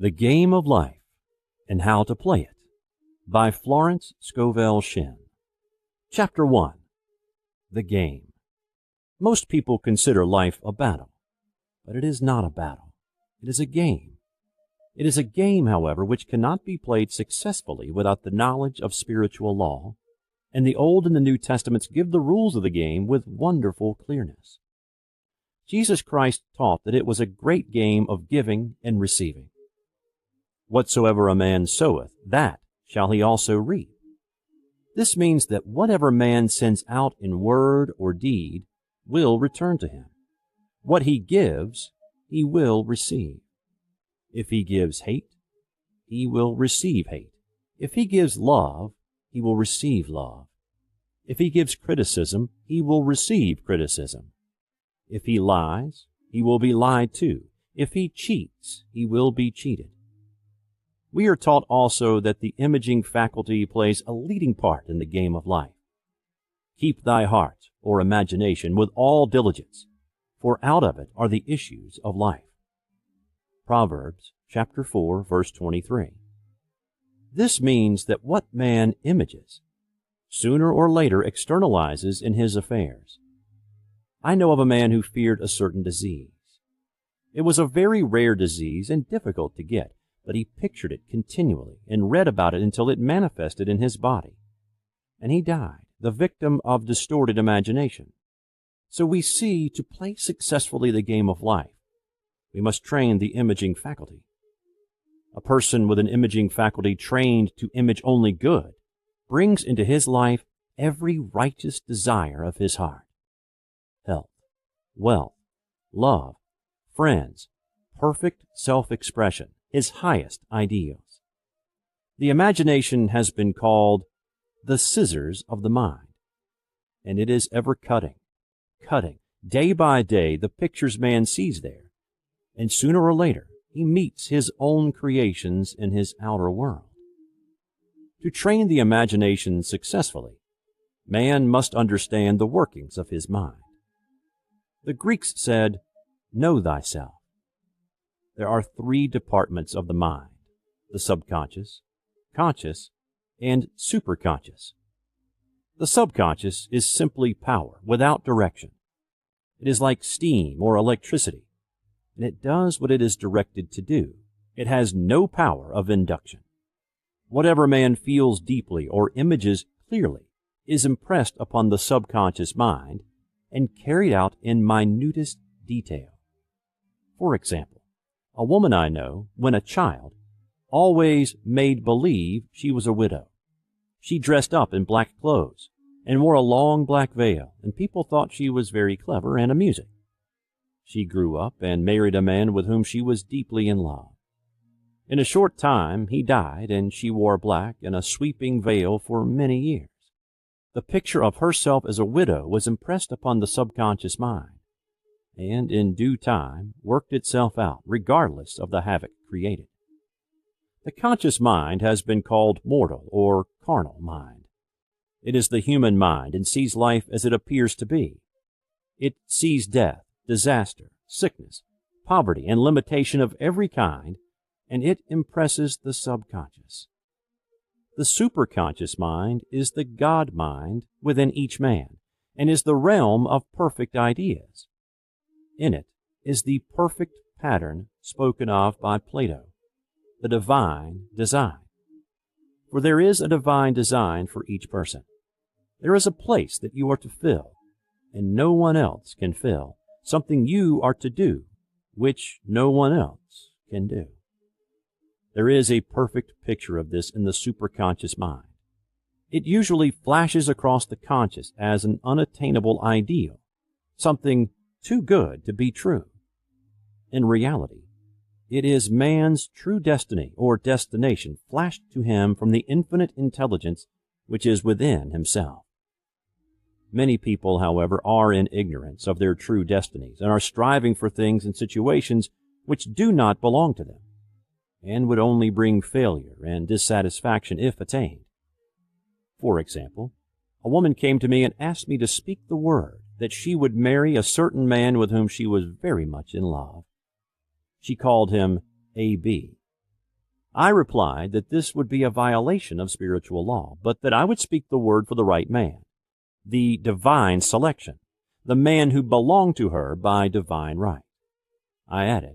The Game of Life and How to Play It by Florence Scovel Shinn. Chapter 1. The Game. Most people consider life a battle, but it is not a battle. It is a game. It is a game, however, which cannot be played successfully without the knowledge of spiritual law, and the Old and the New Testaments give the rules of the game with wonderful clearness. Jesus Christ taught that it was a great game of giving and receiving. Whatsoever a man soweth, that shall he also reap. This means that whatever man sends out in word or deed will return to him. What he gives, he will receive. If he gives hate, he will receive hate. If he gives love, he will receive love. If he gives criticism, he will receive criticism. If he lies, he will be lied to. If he cheats, he will be cheated. We are taught also that the imaging faculty plays a leading part in the game of life. Keep thy heart, or imagination, with all diligence, for out of it are the issues of life. Proverbs chapter 4, verse 23. This means that what man images, sooner or later externalizes in his affairs. I know of a man who feared a certain disease. It was a very rare disease and difficult to get, but he pictured it continually and read about it until it manifested in his body. And he died, the victim of distorted imagination. So we see, to play successfully the game of life, we must train the imaging faculty. A person with an imaging faculty trained to image only good brings into his life every righteous desire of his heart. Health, wealth, love, friends, perfect self-expression, his highest ideals. The imagination has been called the scissors of the mind, and it is ever cutting, day by day, the pictures man sees there, and sooner or later he meets his own creations in his outer world. To train the imagination successfully, man must understand the workings of his mind. The Greeks said, "Know thyself." There are three departments of the mind: the subconscious, conscious, and superconscious. The subconscious is simply power without direction. It is like steam or electricity, and it does what it is directed to do. It has no power of induction. Whatever man feels deeply or images clearly is impressed upon the subconscious mind and carried out in minutest detail. For example, a woman I know, when a child, always made believe she was a widow. She dressed up in black clothes and wore a long black veil, and people thought she was very clever and amusing. She grew up and married a man with whom she was deeply in love. In a short time he died, and she wore black and a sweeping veil for many years. The picture of herself as a widow was impressed upon the subconscious mind, and in due time worked itself out, regardless of the havoc created. The conscious mind has been called mortal or carnal mind. It is the human mind and sees life as it appears to be. It sees death, disaster, sickness, poverty, and limitation of every kind, and it impresses the subconscious. The superconscious mind is the God mind within each man, and is the realm of perfect ideas. In it is the perfect pattern spoken of by Plato, the divine design. For there is a divine design for each person. There is a place that you are to fill, and no one else can fill, something you are to do, which no one else can do. There is a perfect picture of this in the superconscious mind. It usually flashes across the conscious as an unattainable ideal, something too good to be true. In reality, it is man's true destiny or destination flashed to him from the infinite intelligence which is within himself. Many people, however, are in ignorance of their true destinies and are striving for things and situations which do not belong to them, and would only bring failure and dissatisfaction if attained. For example, a woman came to me and asked me to speak the word that she would marry a certain man with whom she was very much in love. She called him A.B., I replied that this would be a violation of spiritual law, but that I would speak the word for the right man, the divine selection, the man who belonged to her by divine right. I added,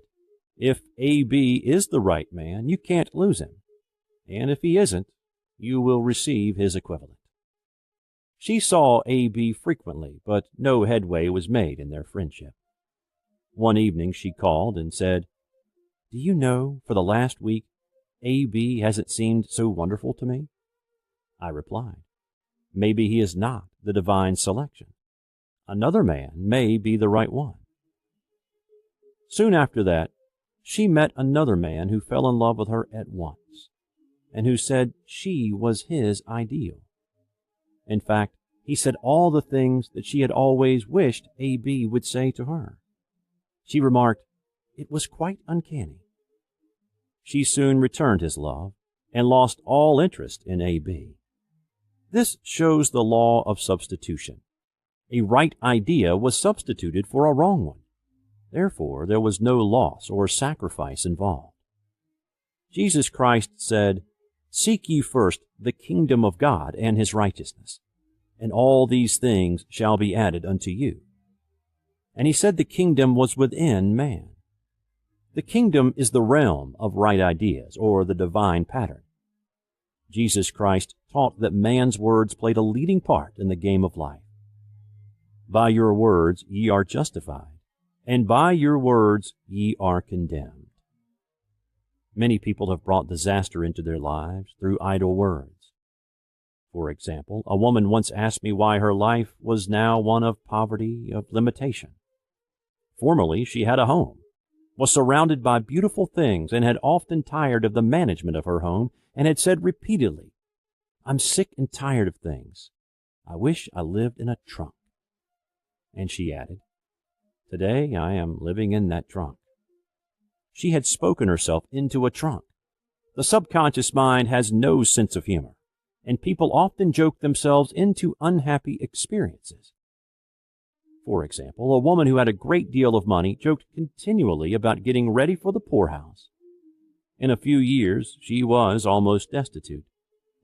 if A.B. is the right man, you can't lose him, and if he isn't, you will receive his equivalent. She saw A.B. frequently, but no headway was made in their friendship. One evening she called and said, "Do you know, for the last week, A.B. hasn't seemed so wonderful to me?" I replied, "Maybe he is not the divine selection. Another man may be the right one." Soon after that, she met another man who fell in love with her at once, and who said she was his ideal. In fact, he said all the things that she had always wished A.B. would say to her. She remarked, it was quite uncanny. She soon returned his love and lost all interest in A.B. This shows the law of substitution. A right idea was substituted for a wrong one. Therefore, there was no loss or sacrifice involved. Jesus Christ said, "Seek ye first the kingdom of God and his righteousness, and all these things shall be added unto you." And he said the kingdom was within man. The kingdom is the realm of right ideas, or the divine pattern. Jesus Christ taught that man's words played a leading part in the game of life. By your words ye are justified, and by your words ye are condemned. Many people have brought disaster into their lives through idle words. For example, a woman once asked me why her life was now one of poverty, of limitation. Formerly, she had a home, was surrounded by beautiful things, and had often tired of the management of her home, and had said repeatedly, "I'm sick and tired of things. I wish I lived in a trunk." And she added, "Today I am living in that trunk." She had spoken herself into a trunk. The subconscious mind has no sense of humor, and people often joke themselves into unhappy experiences. For example, a woman who had a great deal of money joked continually about getting ready for the poorhouse. In a few years, she was almost destitute,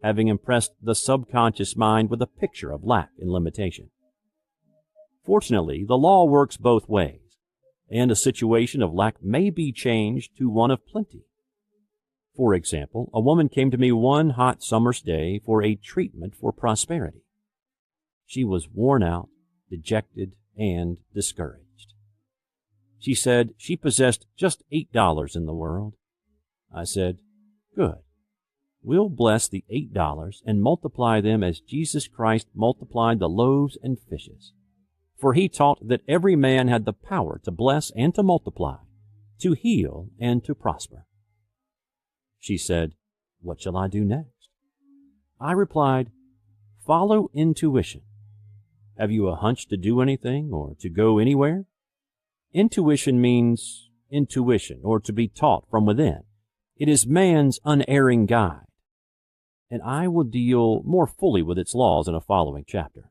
having impressed the subconscious mind with a picture of lack and limitation. Fortunately, the law works both ways, and a situation of lack may be changed to one of plenty. For example, a woman came to me one hot summer's day for a treatment for prosperity. She was worn out, dejected, and discouraged. She said she possessed just $8 in the world. I said, "Good. We'll bless the $8 and multiply them as Jesus Christ multiplied the loaves and fishes. For he taught that every man had the power to bless and to multiply, to heal and to prosper." She said, "What shall I do next?" I replied, "Follow intuition. Have you a hunch to do anything or to go anywhere? Intuition means intuition, or to be taught from within. It is man's unerring guide, and I will deal more fully with its laws in a following chapter.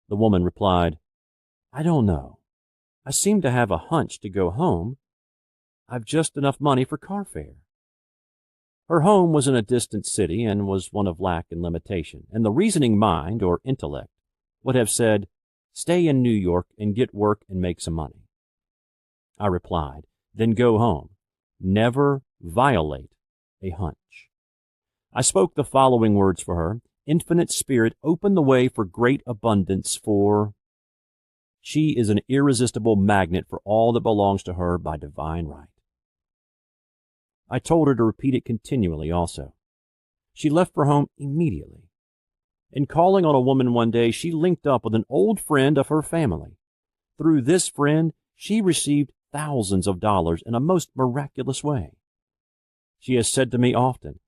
The woman replied, "I don't know. I seem to have a hunch to go home. I've just enough money for car fare." Her home was in a distant city and was one of lack and limitation, and the reasoning mind, or intellect, would have said, "Stay in New York and get work and make some money." I replied, "Then go home. Never violate a hunch." I spoke the following words for her: "Infinite Spirit, open the way for great abundance for..." She is an irresistible magnet for all that belongs to her by divine right. I told her to repeat it continually also. She left for home immediately. In calling on a woman one day, she linked up with an old friend of her family. Through this friend, she received thousands of dollars in a most miraculous way. She has said to me often,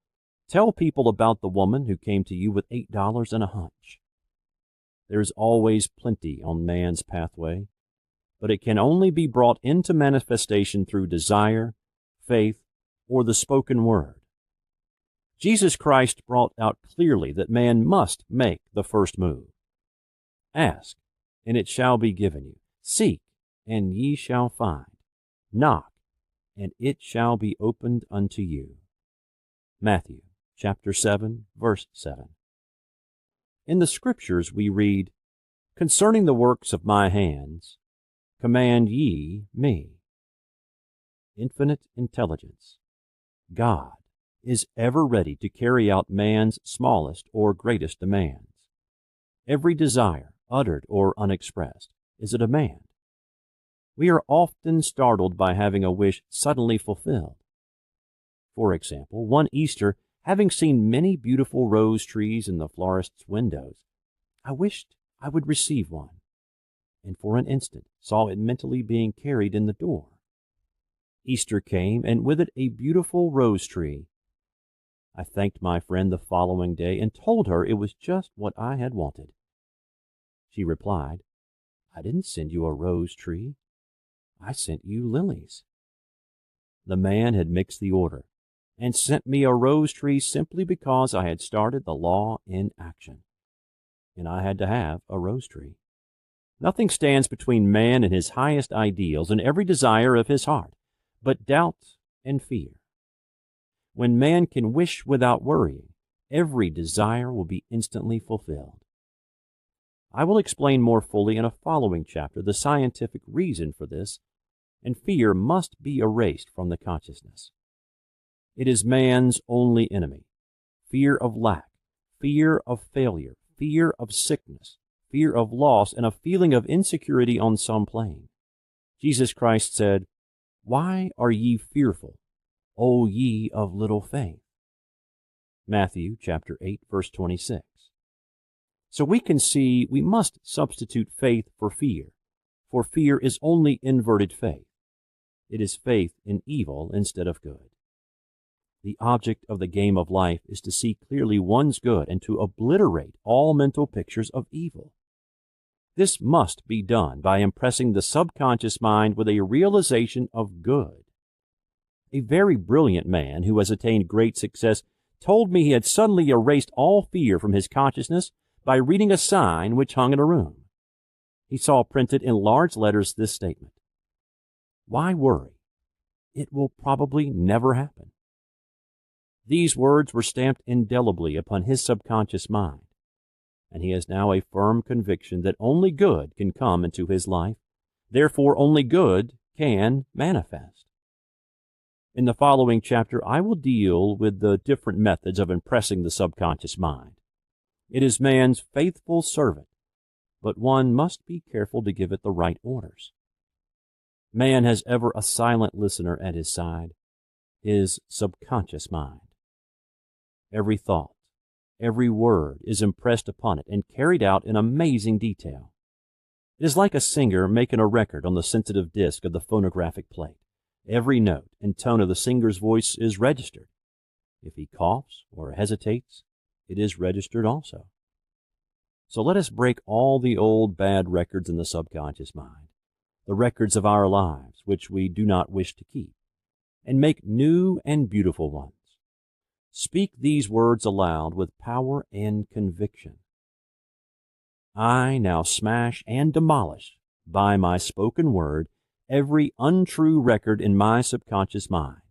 "Tell people about the woman who came to you with $8 and a hunch." There is always plenty on man's pathway, but it can only be brought into manifestation through desire, faith, or the spoken word. Jesus Christ brought out clearly that man must make the first move. "Ask, and it shall be given you. Seek, and ye shall find. Knock, and it shall be opened unto you." Matthew chapter 7, verse 7. In the Scriptures we read, "Concerning the works of my hands, command ye me." Infinite intelligence. God is ever ready to carry out man's smallest or greatest demands. Every desire, uttered or unexpressed, is a demand. We are often startled by having a wish suddenly fulfilled. For example, one Easter, having seen many beautiful rose trees in the florist's windows, I wished I would receive one, and for an instant saw it mentally being carried in the door. Easter came, and with it a beautiful rose tree. I thanked my friend the following day and told her it was just what I had wanted. She replied, "I didn't send you a rose tree. I sent you lilies." The man had mixed the order and sent me a rose tree simply because I had started the law in action, and I had to have a rose tree. Nothing stands between man and his highest ideals and every desire of his heart but doubt and fear. When man can wish without worrying, every desire will be instantly fulfilled. I will explain more fully in a following chapter the scientific reason for this, and fear must be erased from the consciousness. It is man's only enemy. Fear of lack, fear of failure, fear of sickness, fear of loss, and a feeling of insecurity on some plane. Jesus Christ said, "Why are ye fearful, O ye of little faith?" Matthew chapter 8, verse 26. So we can see we must substitute faith for fear is only inverted faith. It is faith in evil instead of good. The object of the game of life is to see clearly one's good and to obliterate all mental pictures of evil. This must be done by impressing the subconscious mind with a realization of good. A very brilliant man who has attained great success told me he had suddenly erased all fear from his consciousness by reading a sign which hung in a room. He saw printed in large letters this statement: "Why worry? It will probably never happen." These words were stamped indelibly upon his subconscious mind, and he has now a firm conviction that only good can come into his life, therefore only good can manifest. In the following chapter, I will deal with the different methods of impressing the subconscious mind. It is man's faithful servant, but one must be careful to give it the right orders. Man has ever a silent listener at his side, his subconscious mind. Every thought, every word is impressed upon it and carried out in amazing detail. It is like a singer making a record on the sensitive disc of the phonographic plate. Every note and tone of the singer's voice is registered. If he coughs or hesitates, it is registered also. So let us break all the old bad records in the subconscious mind, the records of our lives which we do not wish to keep, and make new and beautiful ones. Speak these words aloud with power and conviction. I now smash and demolish by my spoken word every untrue record in my subconscious mind.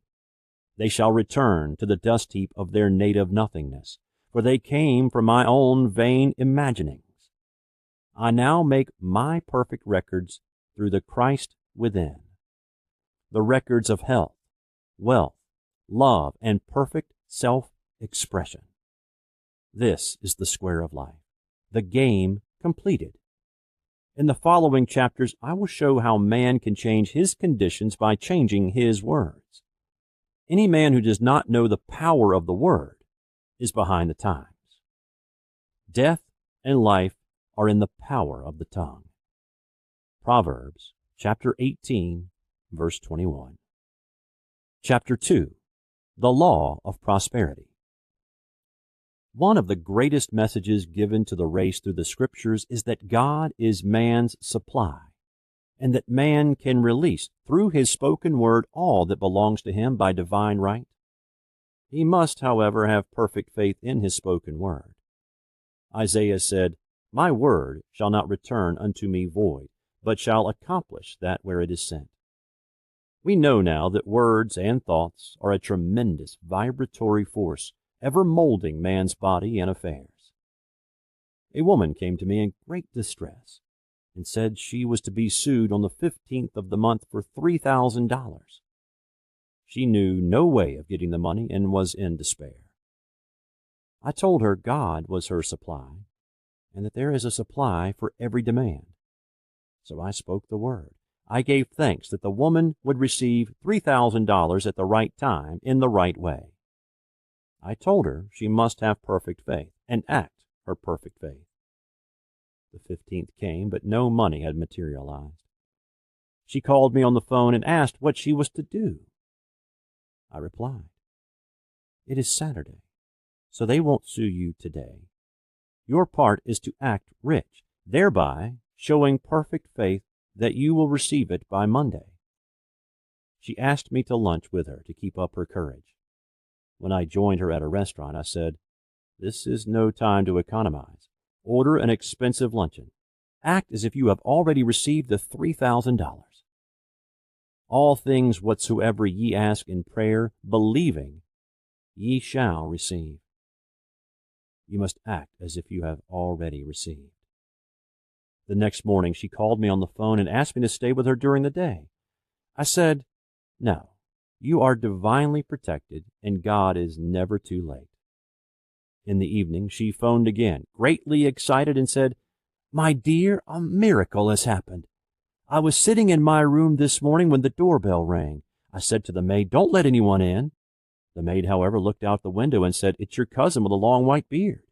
They shall return to the dust heap of their native nothingness, for they came from my own vain imaginings. I now make my perfect records through the Christ within, the records of health, wealth, love, and perfect self-expression. This is the square of life, the game completed. In the following chapters, I will show how man can change his conditions by changing his words. Any man who does not know the power of the word is behind the times. Death and life are in the power of the tongue. Proverbs chapter 18, verse 21. Chapter 2, the law of prosperity. One of the greatest messages given to the race through the Scriptures is that God is man's supply, and that man can release through his spoken word all that belongs to him by divine right. He must, however, have perfect faith in his spoken word. Isaiah said, "My word shall not return unto me void, but shall accomplish that where it is sent." We know now that words and thoughts are a tremendous vibratory force ever molding man's body and affairs. A woman came to me in great distress and said she was to be sued on the 15th of the month for $3,000. She knew no way of getting the money and was in despair. I told her God was her supply and that there is a supply for every demand. So I spoke the word. I gave thanks that the woman would receive $3,000 at the right time in the right way. I told her she must have perfect faith and act her perfect faith. The 15th came, but no money had materialized. She called me on the phone and asked what she was to do. I replied, "It is Saturday, so they won't sue you today. Your part is to act rich, thereby showing perfect faith that you will receive it by Monday." She asked me to lunch with her to keep up her courage. When I joined her at a restaurant, I said, "This is no time to economize. Order an expensive luncheon. Act as if you have already received the $3,000. All things whatsoever ye ask in prayer, believing, ye shall receive." You must act as if you have already received. The next morning she called me on the phone and asked me to stay with her during the day. I said, "No, you are divinely protected and God is never too late." In the evening she phoned again, greatly excited, and said, "My dear, a miracle has happened. I was sitting in my room this morning when the doorbell rang. I said to the maid, 'Don't let anyone in.' The maid, however, looked out the window and said, 'It's your cousin with a long white beard.'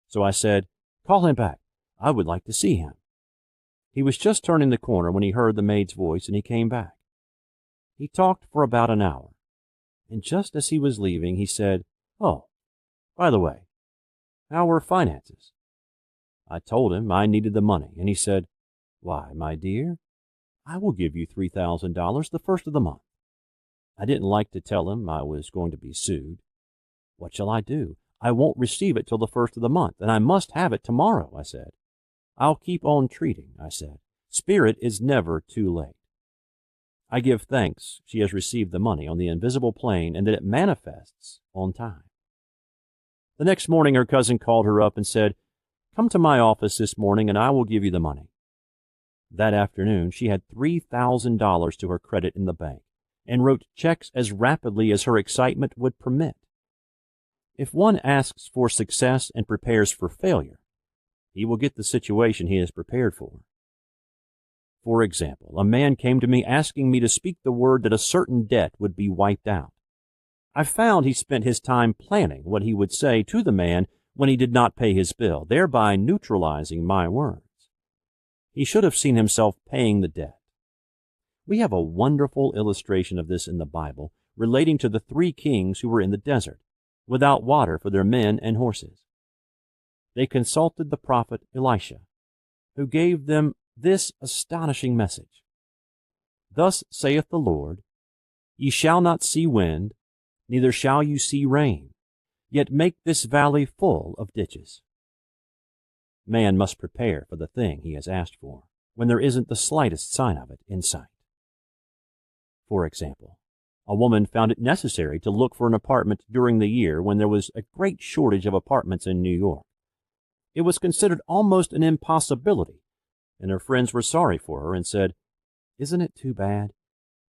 So I said, 'Call him back. I would like to see him.' He was just turning the corner when he heard the maid's voice, and he came back. He talked for about an hour, and just as he was leaving, he said, 'Oh, by the way, how were finances?' I told him I needed the money, and he said, 'Why, my dear, I will give you $3,000 the first of the month.' I didn't like to tell him I was going to be sued. 'What shall I do? I won't receive it till the first of the month, and I must have it tomorrow,' I said. 'I'll keep on treating,' I said. 'Spirit is never too late.' I give thanks she has received the money on the invisible plane and that it manifests on time. The next morning her cousin called her up and said, 'Come to my office this morning and I will give you the money.' That afternoon she had $3,000 to her credit in the bank and wrote checks as rapidly as her excitement would permit. If one asks for success and prepares for failure, he will get the situation he is prepared for. For example, a man came to me asking me to speak the word that a certain debt would be wiped out. I found he spent his time planning what he would say to the man when he did not pay his bill, thereby neutralizing my words. He should have seen himself paying the debt. We have a wonderful illustration of this in the Bible relating to the 3 kings who were in the desert, without water for their men and horses. They consulted the prophet Elisha, who gave them this astonishing message. "Thus saith the Lord, Ye shall not see wind, neither shall you see rain, yet make this valley full of ditches." Man must prepare for the thing he has asked for, when there isn't the slightest sign of it in sight. For example, a woman found it necessary to look for an apartment during the year when there was a great shortage of apartments in New York. It was considered almost an impossibility, and her friends were sorry for her and said, "Isn't it too bad?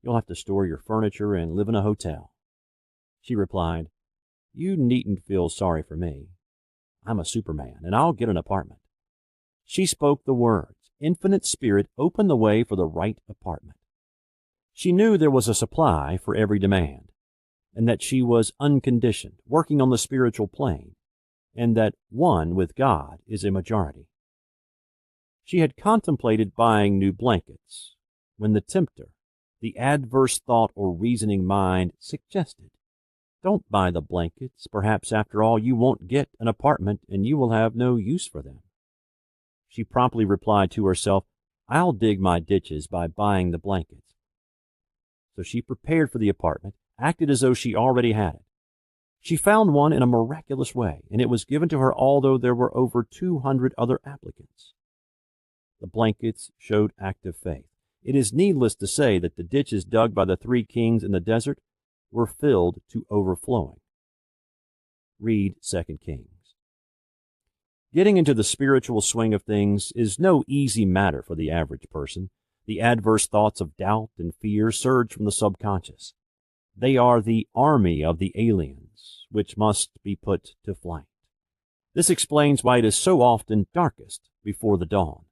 You'll have to store your furniture and live in a hotel." She replied, "You needn't feel sorry for me. I'm a Superman, and I'll get an apartment." She spoke the words. Infinite Spirit opened the way for the right apartment. She knew there was a supply for every demand, and that she was unconditioned, working on the spiritual plane, and that one with God is a majority. She had contemplated buying new blankets when the tempter, the adverse thought or reasoning mind, suggested, "Don't buy the blankets. Perhaps after all you won't get an apartment and you will have no use for them." She promptly replied to herself, "I'll dig my ditches by buying the blankets." So she prepared for the apartment, acted as though she already had it. She found one in a miraculous way, and it was given to her although there were over 200 other applicants. The blankets showed active faith. It is needless to say that the ditches dug by the 3 kings in the desert were filled to overflowing. Read 2 Kings. Getting into the spiritual swing of things is no easy matter for the average person. The adverse thoughts of doubt and fear surge from the subconscious. They are the army of the aliens, which must be put to flight. This explains why it is so often darkest before the dawn.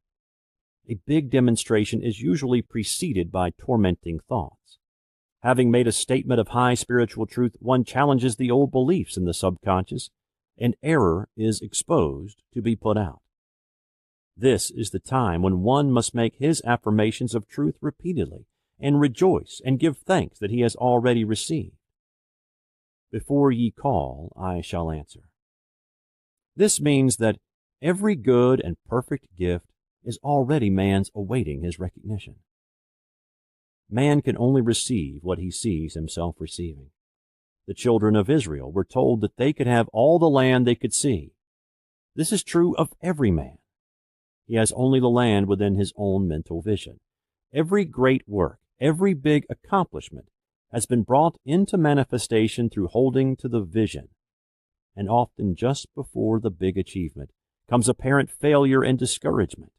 A big demonstration is usually preceded by tormenting thoughts. Having made a statement of high spiritual truth, one challenges the old beliefs in the subconscious, and error is exposed to be put out. This is the time when one must make his affirmations of truth repeatedly, and rejoice and give thanks that he has already received. Before ye call, I shall answer. This means that every good and perfect gift is already man's awaiting his recognition. Man can only receive what he sees himself receiving. The children of Israel were told that they could have all the land they could see. This is true of every man. He has only the land within his own mental vision. Every great work, every big accomplishment has been brought into manifestation through holding to the vision. And often just before the big achievement comes apparent failure and discouragement.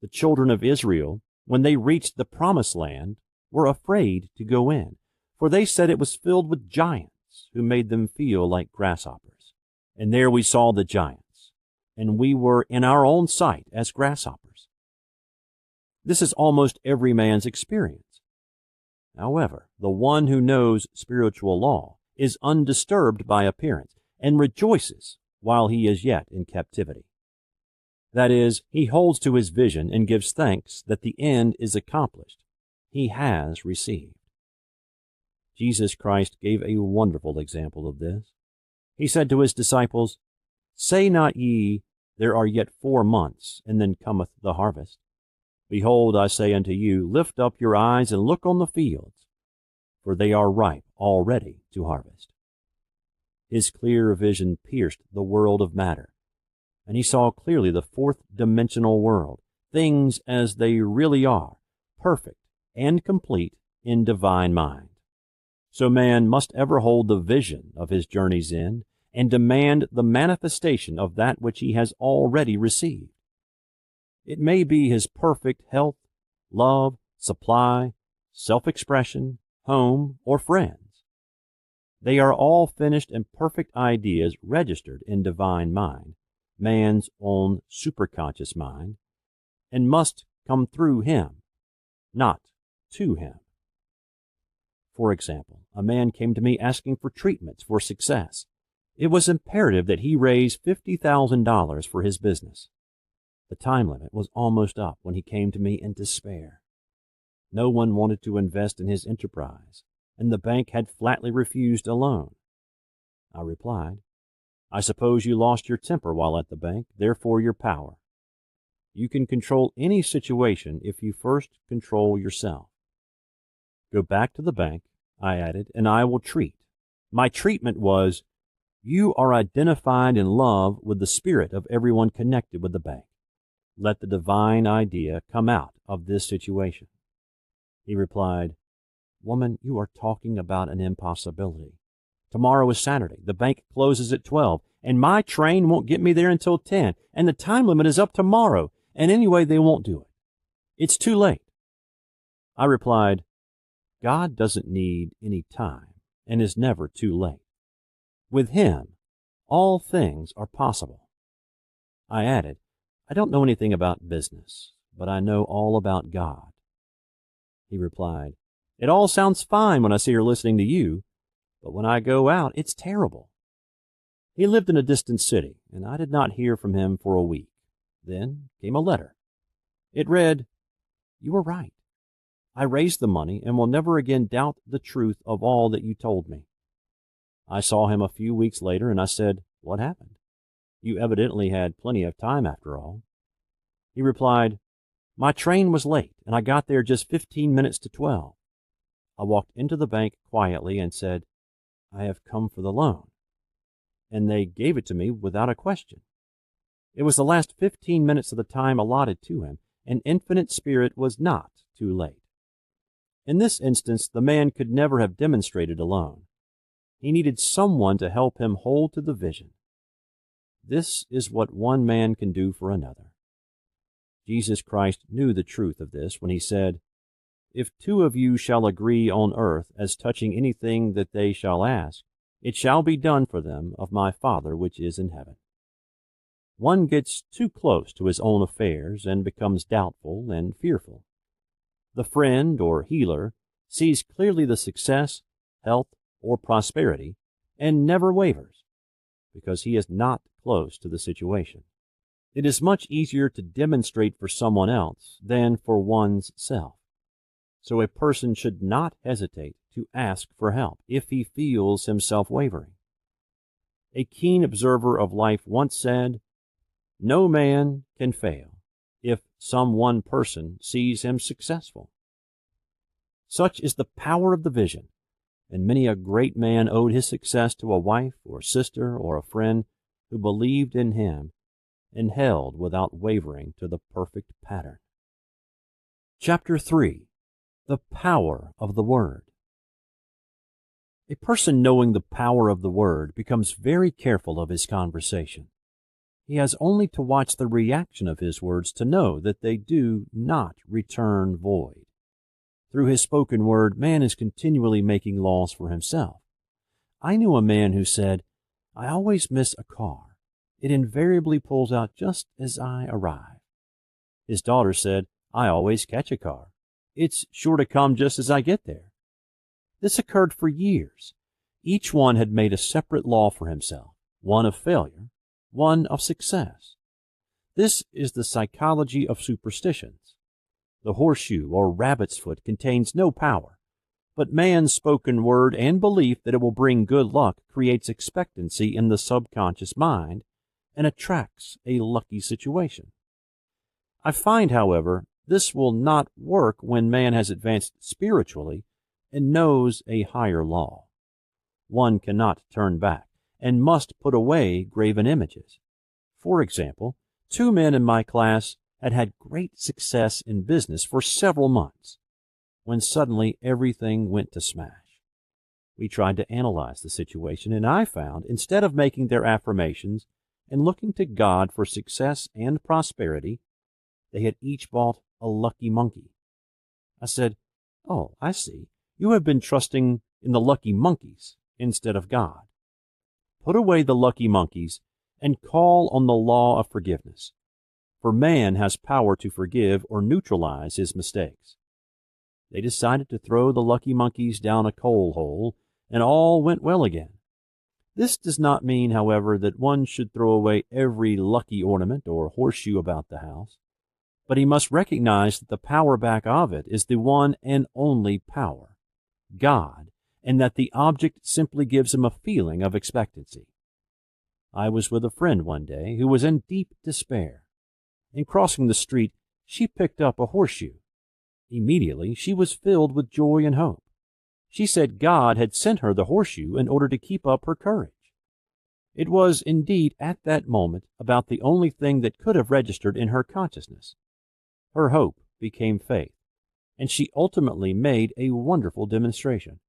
The children of Israel, when they reached the promised land, were afraid to go in, for they said it was filled with giants who made them feel like grasshoppers. And there we saw the giants, and we were in our own sight as grasshoppers. This is almost every man's experience. However, the one who knows spiritual law is undisturbed by appearance and rejoices while he is yet in captivity. That is, he holds to his vision and gives thanks that the end is accomplished. He has received. Jesus Christ gave a wonderful example of this. He said to his disciples, Say not ye, there are yet 4 months, and then cometh the harvest. Behold, I say unto you, lift up your eyes and look on the fields, for they are ripe already to harvest. His clear vision pierced the world of matter, and he saw clearly the 4th-dimensional world, things as they really are, perfect and complete in divine mind. So man must ever hold the vision of his journey's end and demand the manifestation of that which he has already received. It may be his perfect health, love, supply, self-expression, home, or friends. They are all finished and perfect ideas registered in divine mind, man's own superconscious mind, and must come through him, not to him. For example, a man came to me asking for treatments for success. It was imperative that he raise $50,000 for his business. The time limit was almost up when he came to me in despair. No one wanted to invest in his enterprise, and the bank had flatly refused a loan. I replied, I suppose you lost your temper while at the bank, therefore your power. You can control any situation if you first control yourself. Go back to the bank, I added, and I will treat. My treatment was, you are identified in love with the spirit of everyone connected with the bank. Let the divine idea come out of this situation. He replied, Woman, you are talking about an impossibility. Tomorrow is Saturday. The bank closes at 12, and my train won't get me there until 10, and the time limit is up tomorrow, and anyway, they won't do it. It's too late. I replied, God doesn't need any time and is never too late. With him, all things are possible. I added, I don't know anything about business, but I know all about God. He replied, It all sounds fine when I sit here listening to you, but when I go out, it's terrible. He lived in a distant city, and I did not hear from him for a week. Then came a letter. It read, You were right. I raised the money and will never again doubt the truth of all that you told me. I saw him a few weeks later, and I said, What happened? You evidently had plenty of time after all. He replied, My train was late, and I got there just 15 minutes to 12. I walked into the bank quietly and said, I have come for the loan. And they gave it to me without a question. It was the last 15 minutes of the time allotted to him, and infinite spirit was not too late. In this instance, the man could never have demonstrated alone. He needed someone to help him hold to the vision. This is what one man can do for another. Jesus Christ knew the truth of this when he said, "If two of you shall agree on earth as touching anything that they shall ask, it shall be done for them of my Father which is in heaven." One gets too close to his own affairs and becomes doubtful and fearful. The friend or healer sees clearly the success, health, or prosperity and never wavers because he is not close to the situation. It is much easier to demonstrate for someone else than for one's self. So a person should not hesitate to ask for help if he feels himself wavering. A keen observer of life once said, "No man can fail if some one person sees him successful." Such is the power of the vision, and many a great man owed his success to a wife or sister or a friend who believed in him and held without wavering to the perfect pattern. Chapter 3. The Power of the Word. A person knowing the power of the Word becomes very careful of his conversation. He has only to watch the reaction of his words to know that they do not return void. Through his spoken word, man is continually making laws for himself. I knew a man who said, "I always miss a car. It invariably pulls out just as I arrive." His daughter said, "I always catch a car. It's sure to come just as I get there." This occurred for years. Each one had made a separate law for himself, one of failure, one of success. This is the psychology of superstitions. The horseshoe or rabbit's foot contains no power, but man's spoken word and belief that it will bring good luck creates expectancy in the subconscious mind and attracts a lucky situation. I find, however, this will not work when man has advanced spiritually and knows a higher law. One cannot turn back and must put away graven images. For example, 2 men in my class had great success in business for several months, when suddenly everything went to smash. We tried to analyze the situation, and I found, instead of making their affirmations and looking to God for success and prosperity, they had each bought a lucky monkey. I said, "Oh, I see. You have been trusting in the lucky monkeys instead of God. Put away the lucky monkeys and call on the law of forgiveness, for man has power to forgive or neutralize his mistakes." They decided to throw the lucky monkeys down a coal hole, and all went well again. This does not mean, however, that one should throw away every lucky ornament or horseshoe about the house, but he must recognize that the power back of it is the one and only power, God, and that the object simply gives him a feeling of expectancy. I was with a friend one day who was in deep despair. In crossing the street, she picked up a horseshoe. Immediately, she was filled with joy and hope. She said God had sent her the horseshoe in order to keep up her courage. It was indeed at that moment about the only thing that could have registered in her consciousness. Her hope became faith, and she ultimately made a wonderful demonstration.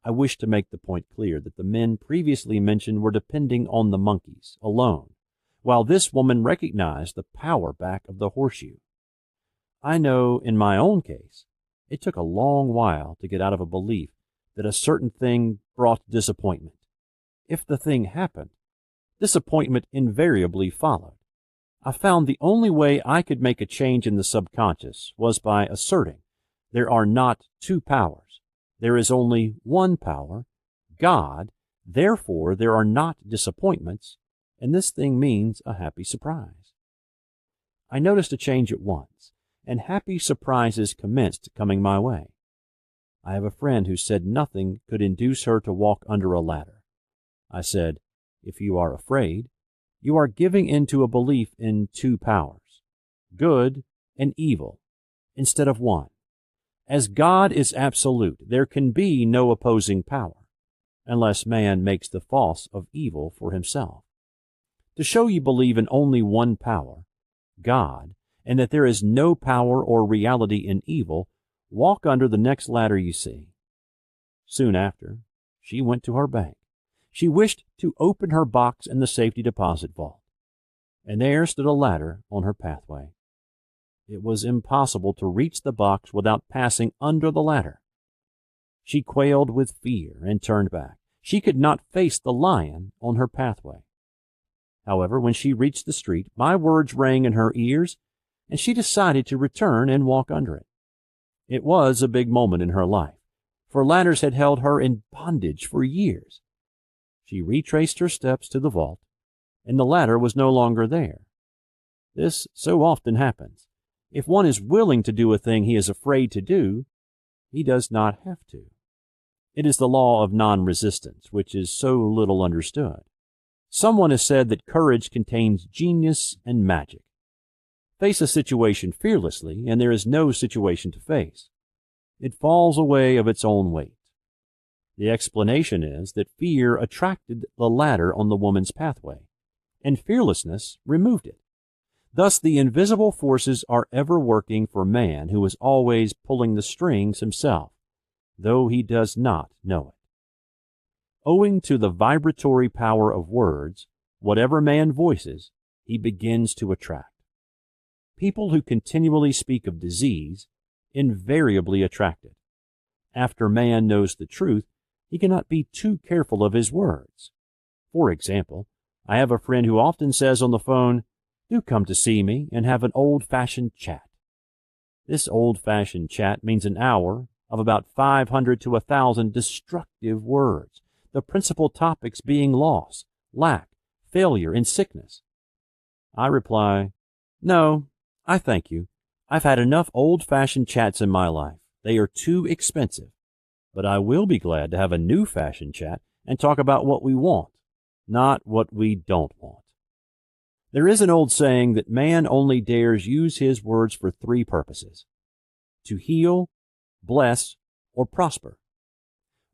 I wish to make the point clear that the men previously mentioned were depending on the monkeys alone, while this woman recognized the power back of the horseshoe. I know in my own case, it took a long while to get out of a belief that a certain thing brought disappointment. If the thing happened, disappointment invariably followed. I found the only way I could make a change in the subconscious was by asserting there are not 2 powers. There is only one power, God, therefore there are not disappointments, and this thing means a happy surprise. I noticed a change at once, and happy surprises commenced coming my way. I have a friend who said nothing could induce her to walk under a ladder. I said, "If you are afraid, you are giving into a belief in 2 powers, good and evil, instead of one. As God is absolute, there can be no opposing power, unless man makes the false of evil for himself. To show you believe in only one power, God, and that there is no power or reality in evil, walk under the next ladder you see. Soon after, she went to her bank. She wished to open her box in the safety deposit vault, and there stood a ladder on her pathway. It was impossible to reach the box without passing under the ladder. She quailed with fear and turned back. She could not face the lion on her pathway. However, when she reached the street, my words rang in her ears, and she decided to return and walk under it. It was a big moment in her life, for ladders had held her in bondage for years. She retraced her steps to the vault, and the ladder was no longer there. This so often happens. If one is willing to do a thing he is afraid to do, he does not have to. It is the law of non-resistance, which is so little understood. Someone has said that courage contains genius and magic. Face a situation fearlessly, and there is no situation to face. It falls away of its own weight. The explanation is that fear attracted the ladder on the woman's pathway, and fearlessness removed it. Thus, the invisible forces are ever working for man, who is always pulling the strings himself, though he does not know it. Owing to the vibratory power of words, whatever man voices, he begins to attract. People who continually speak of disease invariably attract it. After man knows the truth, he cannot be too careful of his words. For example, I have a friend who often says on the phone, "Do come to see me and have an old-fashioned chat." This old-fashioned chat means an hour of about 500 to 1,000 destructive words, the principal topics being loss, lack, failure, and sickness. I reply, "No, I thank you. I've had enough old-fashioned chats in my life. They are too expensive. But I will be glad to have a new-fashioned chat and talk about what we want, not what we don't want." There is an old saying that man only dares use his words for three purposes: to heal, bless, or prosper.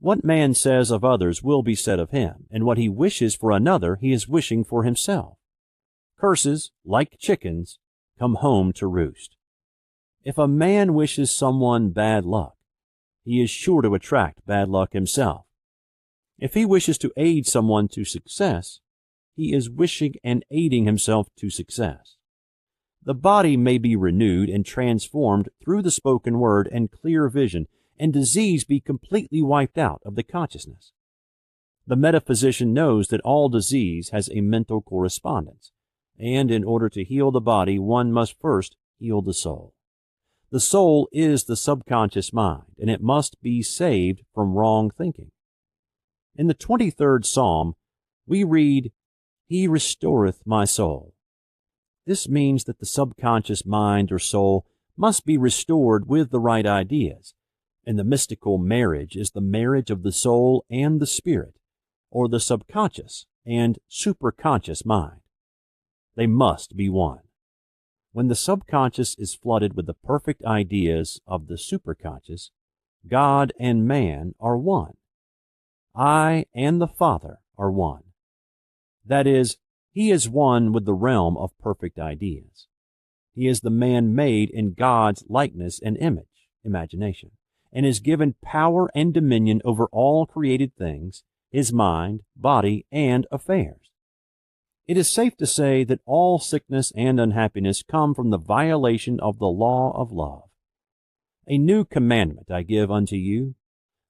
What man says of others will be said of him, and what he wishes for another he is wishing for himself. Curses, like chickens, come home to roost. If a man wishes someone bad luck, he is sure to attract bad luck himself. If he wishes to aid someone to success, he is wishing and aiding himself to success. The body may be renewed and transformed through the spoken word and clear vision, and disease be completely wiped out of the consciousness. The metaphysician knows that all disease has a mental correspondence, and in order to heal the body, one must first heal the soul. The soul is the subconscious mind, and it must be saved from wrong thinking. In the 23rd Psalm, we read, "He restoreth my soul." This means that the subconscious mind or soul must be restored with the right ideas, and the mystical marriage is the marriage of the soul and the spirit, or the subconscious and superconscious mind. They must be one. When the subconscious is flooded with the perfect ideas of the superconscious, God and man are one. I and the Father are one. That is, he is one with the realm of perfect ideas. He is the man made in God's likeness and image, imagination, and is given power and dominion over all created things, his mind, body, and affairs. It is safe to say that all sickness and unhappiness come from the violation of the law of love. A new commandment I give unto you: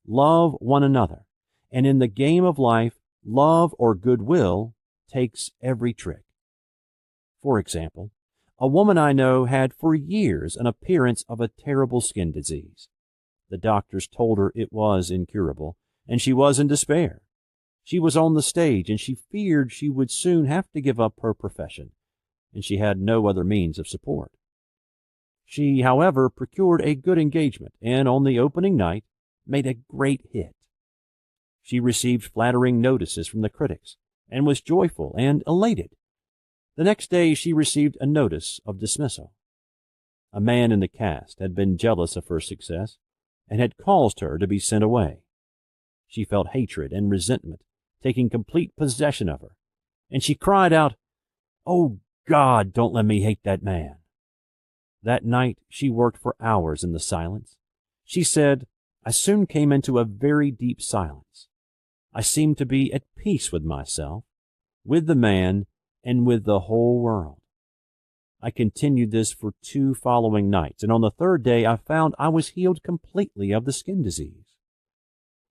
love one another. And in the game of life, love or goodwill takes every trick. For example, a woman I know had for years an appearance of a terrible skin disease. The doctors told her it was incurable, and she was in despair. She was on the stage, and she feared she would soon have to give up her profession, and she had no other means of support. She, however, procured a good engagement, and on the opening night made a great hit. She received flattering notices from the critics, and was joyful and elated. The next day she received a notice of dismissal. A man in the cast had been jealous of her success, and had caused her to be sent away. She felt hatred and resentment taking complete possession of her, and she cried out, "Oh, God, don't let me hate that man." That night she worked for hours in the silence. She said, I soon came into a very deep silence. I seemed to be at peace with myself, with the man, and with the whole world. I continued this for 2 following nights, and on the 3rd day I found I was healed completely of the skin disease.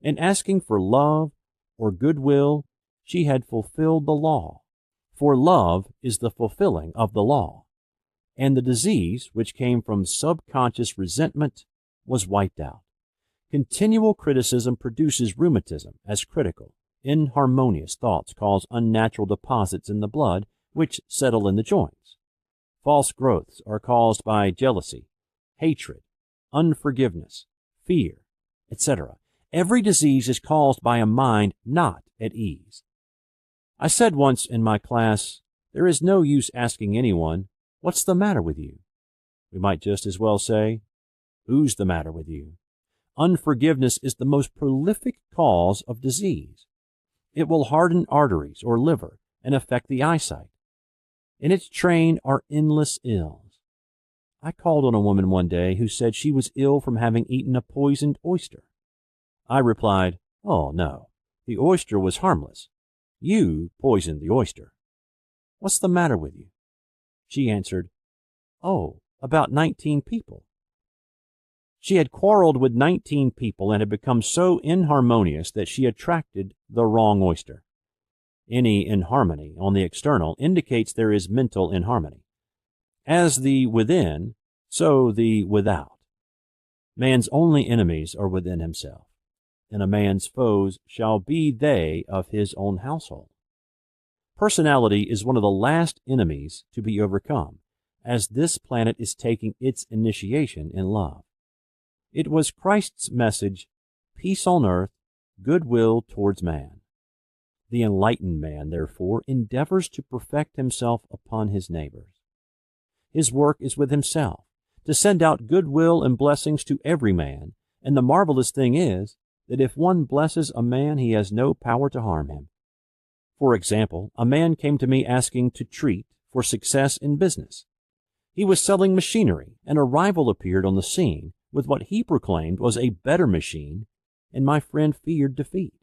In asking for love or goodwill, she had fulfilled the law, for love is the fulfilling of the law, and the disease, which came from subconscious resentment, was wiped out. Continual criticism produces rheumatism as critical, inharmonious thoughts cause unnatural deposits in the blood which settle in the joints. False growths are caused by jealousy, hatred, unforgiveness, fear, etc. Every disease is caused by a mind not at ease. I said once in my class, there is no use asking anyone, what's the matter with you? We might just as well say, who's the matter with you? Unforgiveness is the most prolific cause of disease. It will harden arteries or liver and affect the eyesight. In its train are endless ills. I called on a woman one day who said she was ill from having eaten a poisoned oyster. I replied, oh no, the oyster was harmless. You poisoned the oyster. What's the matter with you? She answered, oh, about 19 people. She had quarreled with 19 people and had become so inharmonious that she attracted the wrong oyster. Any inharmony on the external indicates there is mental inharmony. As the within, so the without. Man's only enemies are within himself, and a man's foes shall be they of his own household. Personality is one of the last enemies to be overcome, as this planet is taking its initiation in love. It was Christ's message, peace on earth, goodwill towards man. The enlightened man, therefore, endeavors to perfect himself upon his neighbors. His work is with himself, to send out goodwill and blessings to every man, and the marvelous thing is that if one blesses a man, he has no power to harm him. For example, a man came to me asking to treat for success in business. He was selling machinery, and a rival appeared on the scene with what he proclaimed was a better machine, and my friend feared defeat.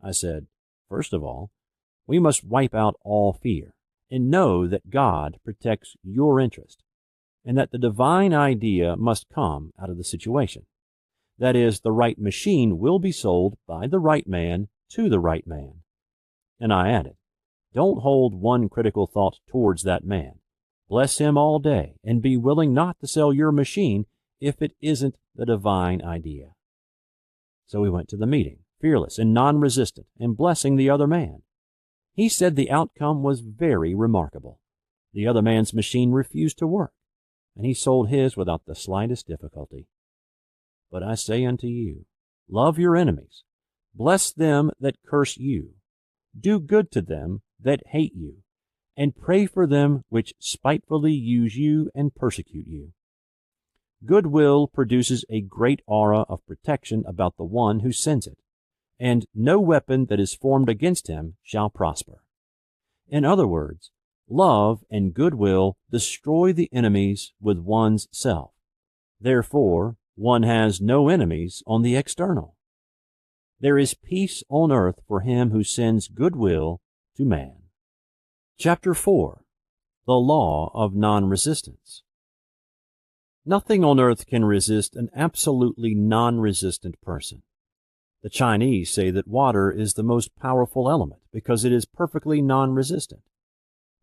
I said, first of all, we must wipe out all fear and know that God protects your interest and that the divine idea must come out of the situation. That is, the right machine will be sold by the right man to the right man. And I added, don't hold one critical thought towards that man. Bless him all day and be willing not to sell your machine if it isn't the divine idea. So we went to the meeting, fearless and non-resistant, and blessing the other man. He said the outcome was very remarkable. The other man's machine refused to work, and he sold his without the slightest difficulty. But I say unto you, love your enemies, bless them that curse you, do good to them that hate you, and pray for them which spitefully use you and persecute you. Goodwill produces a great aura of protection about the one who sends it, and no weapon that is formed against him shall prosper. In other words, love and goodwill destroy the enemies with one's self. Therefore, one has no enemies on the external. There is peace on earth for him who sends goodwill to man. Chapter 4. The Law of Non-Resistance. Nothing on earth can resist an absolutely non-resistant person. The Chinese say that water is the most powerful element because it is perfectly non-resistant.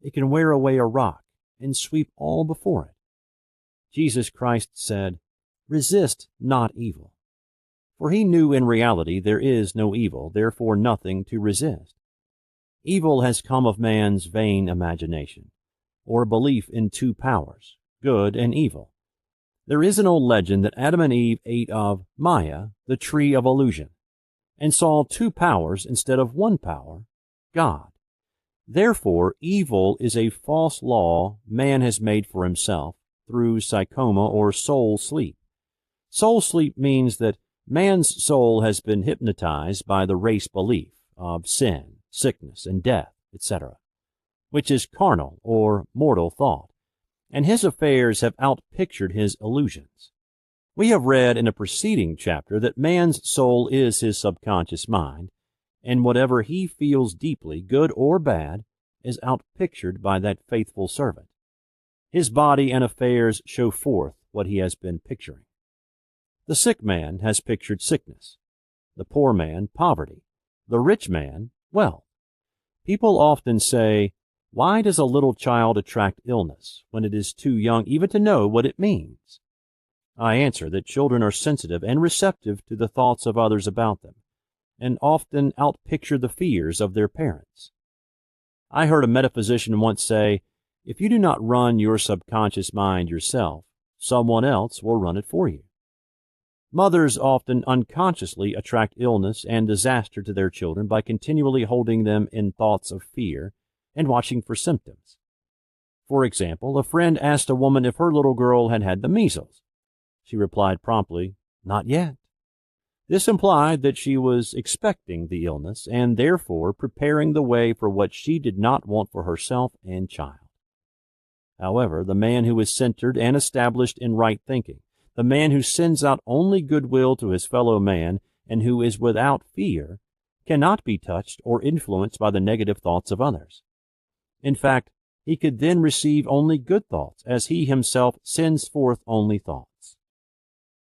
It can wear away a rock and sweep all before it. Jesus Christ said, resist not evil. For he knew in reality there is no evil, therefore nothing to resist. Evil has come of man's vain imagination, or belief in two powers, good and evil. There is an old legend that Adam and Eve ate of Maya, the tree of illusion, and saw two powers instead of one power, God. Therefore, evil is a false law man has made for himself through psychoma or soul sleep. Soul sleep means that man's soul has been hypnotized by the race belief of sin, sickness, and death, etc., which is carnal or mortal thought, and his affairs have outpictured his illusions. We have read in a preceding chapter that man's soul is his subconscious mind, and whatever he feels deeply, good or bad, is outpictured by that faithful servant. His body and affairs show forth what he has been picturing. The sick man has pictured sickness, the poor man poverty, the rich man wealth. People often say, "Why does a little child attract illness when it is too young even to know what it means?" I answer that children are sensitive and receptive to the thoughts of others about them, and often outpicture the fears of their parents. I heard a metaphysician once say, "If you do not run your subconscious mind yourself, someone else will run it for you." Mothers often unconsciously attract illness and disaster to their children by continually holding them in thoughts of fear and watching for symptoms. For example, a friend asked a woman if her little girl had had the measles. She replied promptly, "Not yet." This implied that she was expecting the illness and therefore preparing the way for what she did not want for herself and child. However, the man who is centered and established in right thinking, the man who sends out only goodwill to his fellow man and who is without fear, cannot be touched or influenced by the negative thoughts of others. In fact, he could then receive only good thoughts, as he himself sends forth only thoughts.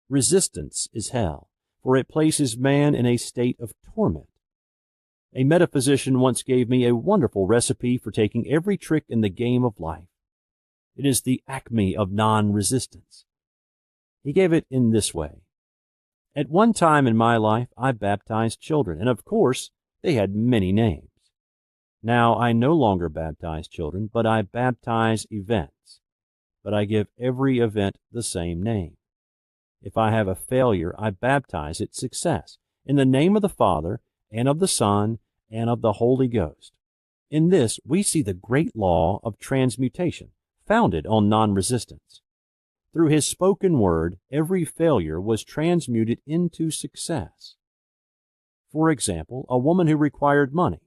Resistance is hell, for it places man in a state of torment. A metaphysician once gave me a wonderful recipe for taking every trick in the game of life. It is the acme of non-resistance. He gave it in this way. At one time in my life, I baptized children, and of course, they had many names. Now I no longer baptize children, but I baptize events. But I give every event the same name. If I have a failure, I baptize it success, in the name of the Father, and of the Son, and of the Holy Ghost. In this, we see the great law of transmutation, founded on non-resistance. Through his spoken word, every failure was transmuted into success. For example, a woman who required money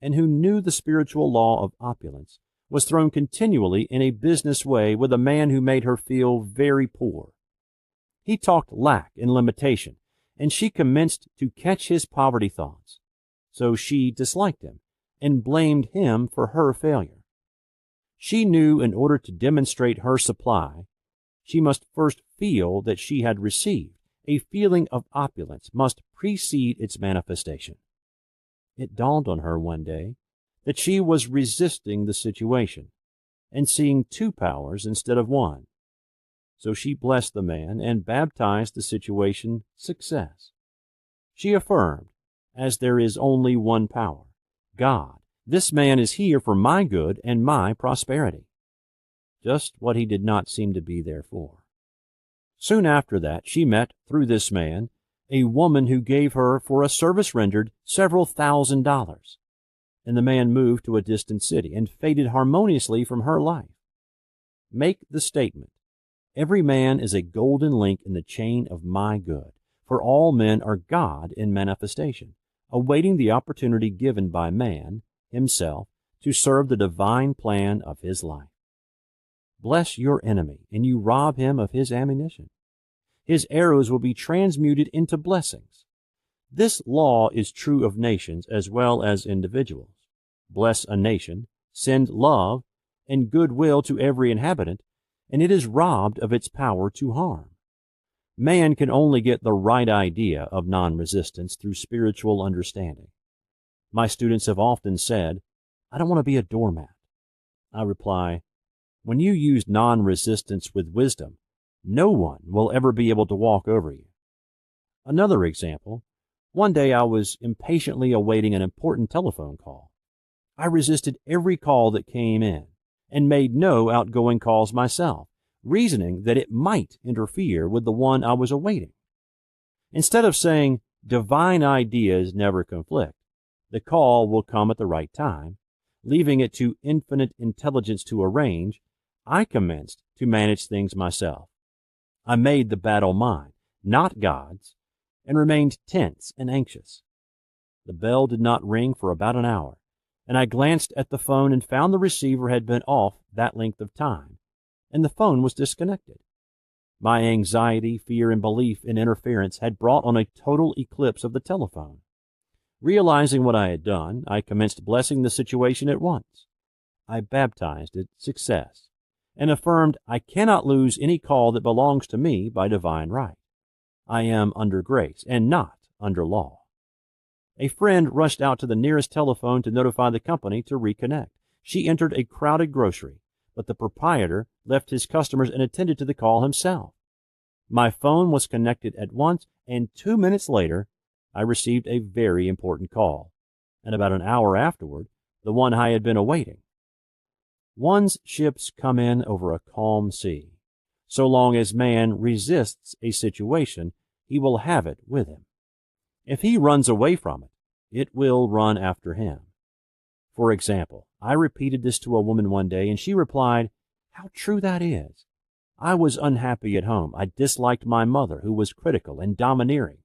and who knew the spiritual law of opulence was thrown continually in a business way with a man who made her feel very poor. He talked lack and limitation, and she commenced to catch his poverty thoughts. So she disliked him and blamed him for her failure. She knew in order to demonstrate her supply, she must first feel that she had received. A feeling of opulence must precede its manifestation. It dawned on her one day that she was resisting the situation and seeing two powers instead of one. So she blessed the man and baptized the situation success. She affirmed, as there is only one power, God, this man is here for my good and my prosperity. Just what he did not seem to be there for. Soon after that, she met, through this man, a woman who gave her for a service rendered several $1,000s, and the man moved to a distant city and faded harmoniously from her life. Make the statement, every man is a golden link in the chain of my good, for all men are God in manifestation, awaiting the opportunity given by man, himself, to serve the divine plan of his life. Bless your enemy, and you rob him of his ammunition. His arrows will be transmuted into blessings. This law is true of nations as well as individuals. Bless a nation, send love and goodwill to every inhabitant, and it is robbed of its power to harm. Man can only get the right idea of non-resistance through spiritual understanding. My students have often said, "I don't want to be a doormat." I reply, when you use non-resistance with wisdom, no one will ever be able to walk over you. Another example, one day I was impatiently awaiting an important telephone call. I resisted every call that came in and made no outgoing calls myself, reasoning that it might interfere with the one I was awaiting. Instead of saying, divine ideas never conflict, the call will come at the right time, leaving it to infinite intelligence to arrange, I commenced to manage things myself. I made the battle mine, not God's, and remained tense and anxious. The bell did not ring for about an hour, and I glanced at the phone and found the receiver had been off that length of time, and the phone was disconnected. My anxiety, fear, and belief in interference had brought on a total eclipse of the telephone. Realizing what I had done, I commenced blessing the situation at once. I baptized it success and affirmed I cannot lose any call that belongs to me by divine right. I am under grace and not under law. A friend rushed out to the nearest telephone to notify the company to reconnect. She entered a crowded grocery, but the proprietor left his customers and attended to the call himself. My phone was connected at once, and 2 minutes later, I received a very important call, and about an hour afterward, the one I had been awaiting. One's ships come in over a calm sea. So long as man resists a situation, he will have it with him. If he runs away from it, it will run after him. For example, I repeated this to a woman one day, and she replied, "How true that is. I was unhappy at home. I disliked my mother, who was critical and domineering.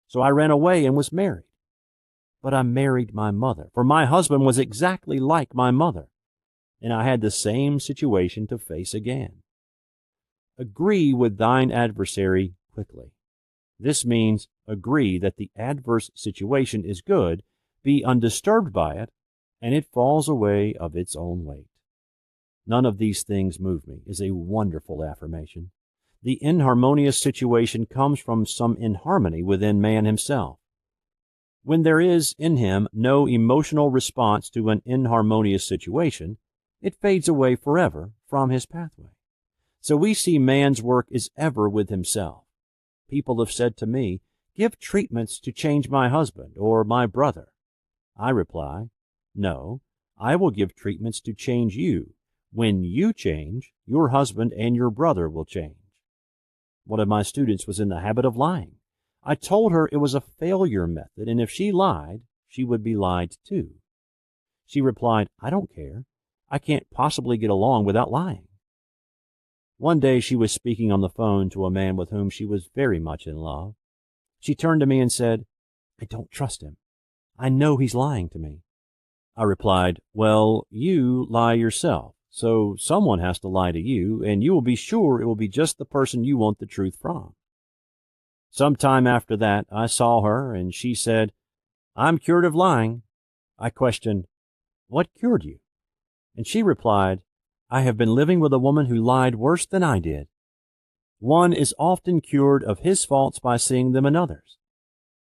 So I ran away and was married. But I married my mother, for my husband was exactly like my mother, and I had the same situation to face again. Agree with thine adversary quickly." This means agree that the adverse situation is good, be undisturbed by it, and it falls away of its own weight. "None of these things move me" is a wonderful affirmation. The inharmonious situation comes from some inharmony within man himself. When there is in him no emotional response to an inharmonious situation, it fades away forever from his pathway. So we see man's work is ever with himself. People have said to me, "Give treatments to change my husband or my brother." I reply, "No, I will give treatments to change you. When you change, your husband and your brother will change." One of my students was in the habit of lying. I told her it was a failure method, and if she lied, she would be lied to. She replied, "I don't care. I can't possibly get along without lying." One day she was speaking on the phone to a man with whom she was very much in love. She turned to me and said, "I don't trust him. I know he's lying to me." I replied, "Well, you lie yourself, so someone has to lie to you, and you will be sure it will be just the person you want the truth from." Some time after that, I saw her, and she said, "I'm cured of lying." I questioned, "What cured you?" And she replied, "I have been living with a woman who lied worse than I did." One is often cured of his faults by seeing them in others.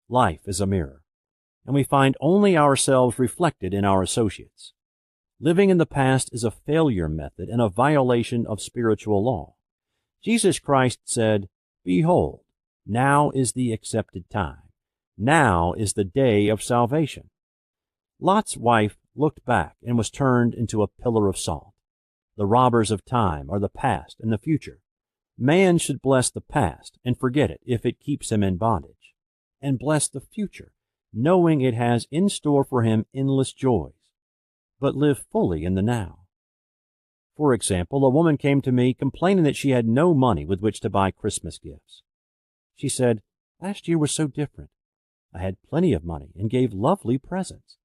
Life is a mirror, and we find only ourselves reflected in our associates. Living in the past is a failure method and a violation of spiritual law. Jesus Christ said, "Behold, now is the accepted time. Now is the day of salvation." Lot's wife looked back and was turned into a pillar of salt. The robbers of time are the past and the future. Man should bless the past and forget it if it keeps him in bondage, and bless the future, knowing it has in store for him endless joys, but live fully in the now. For example, a woman came to me complaining that she had no money with which to buy Christmas gifts. She said, "Last year was so different. I had plenty of money and gave lovely presents,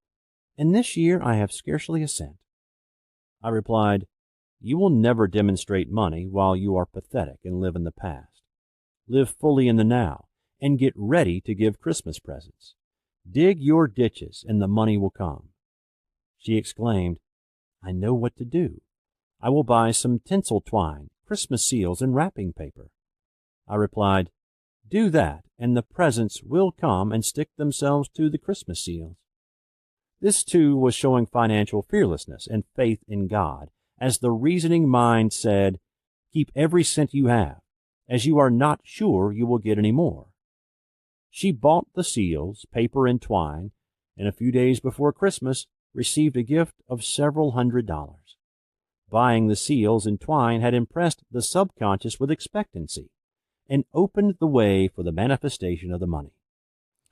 and this year I have scarcely a cent." I replied, "You will never demonstrate money while you are pathetic and live in the past. Live fully in the now and get ready to give Christmas presents. Dig your ditches and the money will come." She exclaimed, "I know what to do. I will buy some tinsel twine, Christmas seals, and wrapping paper." I replied, "Do that, and the presents will come and stick themselves to the Christmas seals." This, too, was showing financial fearlessness and faith in God, as the reasoning mind said, "Keep every cent you have, as you are not sure you will get any more." She bought the seals, paper, and twine, and a few days before Christmas received a gift of several $100s. Buying the seals and twine had impressed the subconscious with expectancy and opened the way for the manifestation of the money.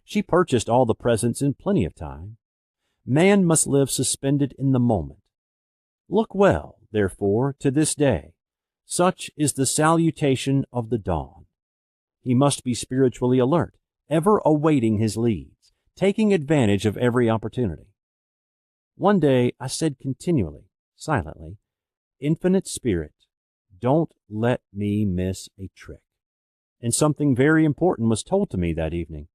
She purchased all the presents in plenty of time. Man must live suspended in the moment. Look well, therefore, to this day. Such is the salutation of the dawn. He must be spiritually alert, ever awaiting his leads, taking advantage of every opportunity. One day I said continually, silently, "Infinite Spirit, Don't let me miss a trick. And something very important was told to me that evening.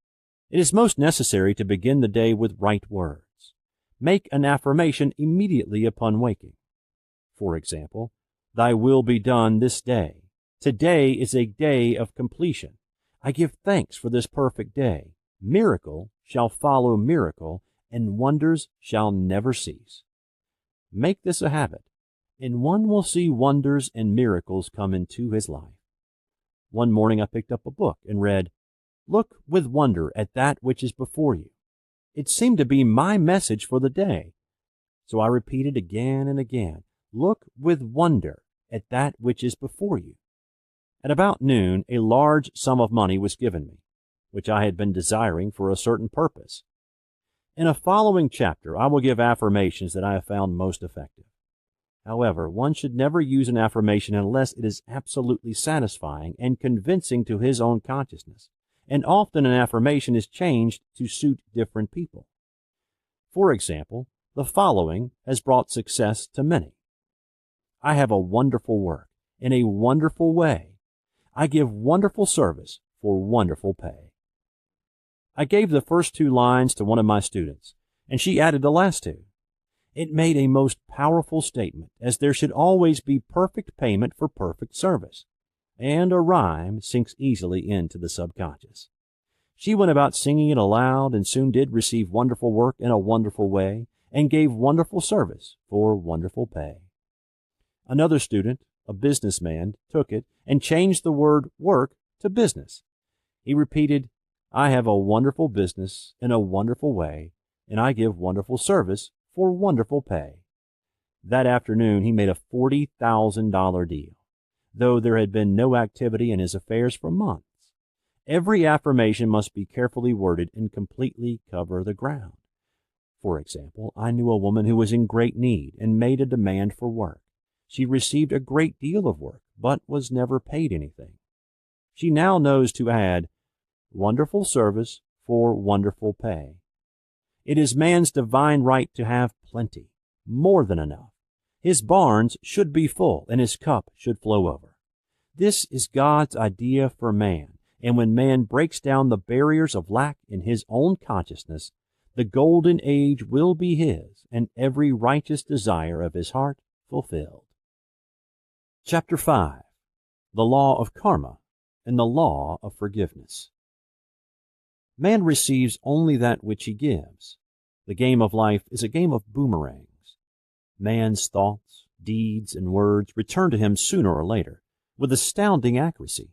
It is most necessary to begin the day with right words. Make an affirmation immediately upon waking. For example, Thy will be done this day. Today is a day of completion. I give thanks for this perfect day. Miracle shall follow miracle, and wonders shall never cease. Make this a habit, and one will see wonders and miracles come into his life. One morning I picked up a book and read, Look with wonder at that which is before you. It seemed to be my message for the day. So I repeated again and again, Look with wonder at that which is before you. At about noon, a large sum of money was given me, which I had been desiring for a certain purpose. In a following chapter, I will give affirmations that I have found most effective. However, one should never use an affirmation unless it is absolutely satisfying and convincing to his own consciousness, and often an affirmation is changed to suit different people. For example, the following has brought success to many. I have a wonderful work in a wonderful way. I give wonderful service for wonderful pay. I gave the first 2 lines to one of my students, and she added the last 2. It made a most powerful statement, as there should always be perfect payment for perfect service, and a rhyme sinks easily into the subconscious. She went about singing it aloud and soon did receive wonderful work in a wonderful way, and gave wonderful service for wonderful pay. Another student, a businessman, took it and changed the word work to business. He repeated, I have a wonderful business in a wonderful way, and I give wonderful service for wonderful pay. That afternoon he made a $40,000 deal, though there had been no activity in his affairs for months. Every affirmation must be carefully worded and completely cover the ground. For example, I knew a woman who was in great need and made a demand for work. She received a great deal of work, but was never paid anything. She now knows to add, wonderful service for wonderful pay. It is man's divine right to have plenty, more than enough. His barns should be full, and his cup should flow over. This is God's idea for man, and when man breaks down the barriers of lack in his own consciousness, the golden age will be his, and every righteous desire of his heart fulfilled. Chapter 5. The Law of Karma and the Law of Forgiveness. Man receives only that which he gives. The game of life is a game of boomerangs. Man's thoughts, deeds, and words return to him sooner or later, with astounding accuracy.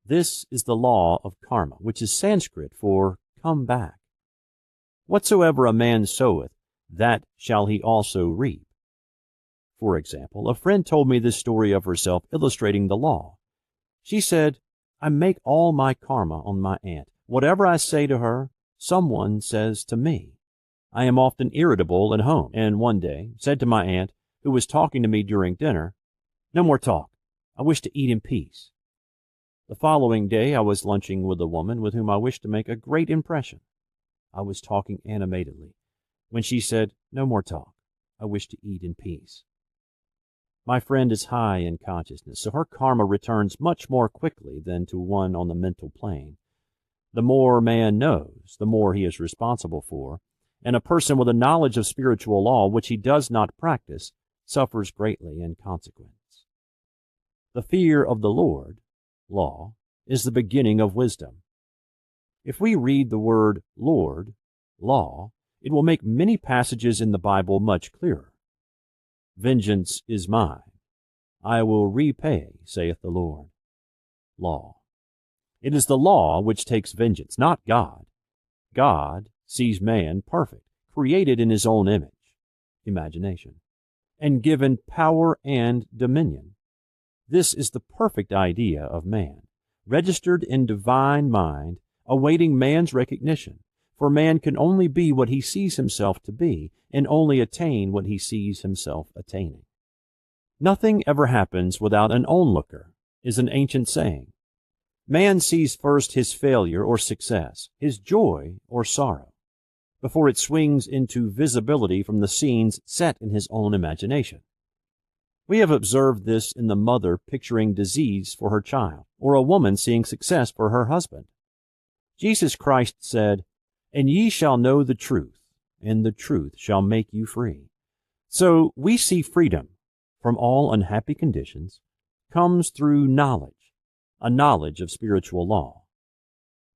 This is the law of karma, which is Sanskrit for come back. Whatsoever a man soweth, that shall he also reap. For example, a friend told me this story of herself illustrating the law. She said, I make all my karma on my aunt. Whatever I say to her, someone says to me. I am often irritable at home, and one day said to my aunt, who was talking to me during dinner, No more talk. I wish to eat in peace. The following day I was lunching with a woman with whom I wished to make a great impression. I was talking animatedly, when she said, No more talk. I wish to eat in peace. My friend is high in consciousness, so her karma returns much more quickly than to one on the mental plane. The more man knows, the more he is responsible for, and a person with a knowledge of spiritual law which he does not practice suffers greatly in consequence. The fear of the Lord, law, is the beginning of wisdom. If we read the word Lord, law, it will make many passages in the Bible much clearer. Vengeance is mine. I will repay, saith the Lord. Law. It is the law which takes vengeance, not God. God sees man perfect, created in his own image, imagination, and given power and dominion. This is the perfect idea of man, registered in divine mind, awaiting man's recognition, for man can only be what he sees himself to be, and only attain what he sees himself attaining. Nothing ever happens without an onlooker, is an ancient saying. Man sees first his failure or success, his joy or sorrow, before it swings into visibility from the scenes set in his own imagination. We have observed this in the mother picturing disease for her child, or a woman seeing success for her husband. Jesus Christ said, "And ye shall know the truth, and the truth shall make you free." So we see freedom from all unhappy conditions comes through knowledge, a knowledge of spiritual law.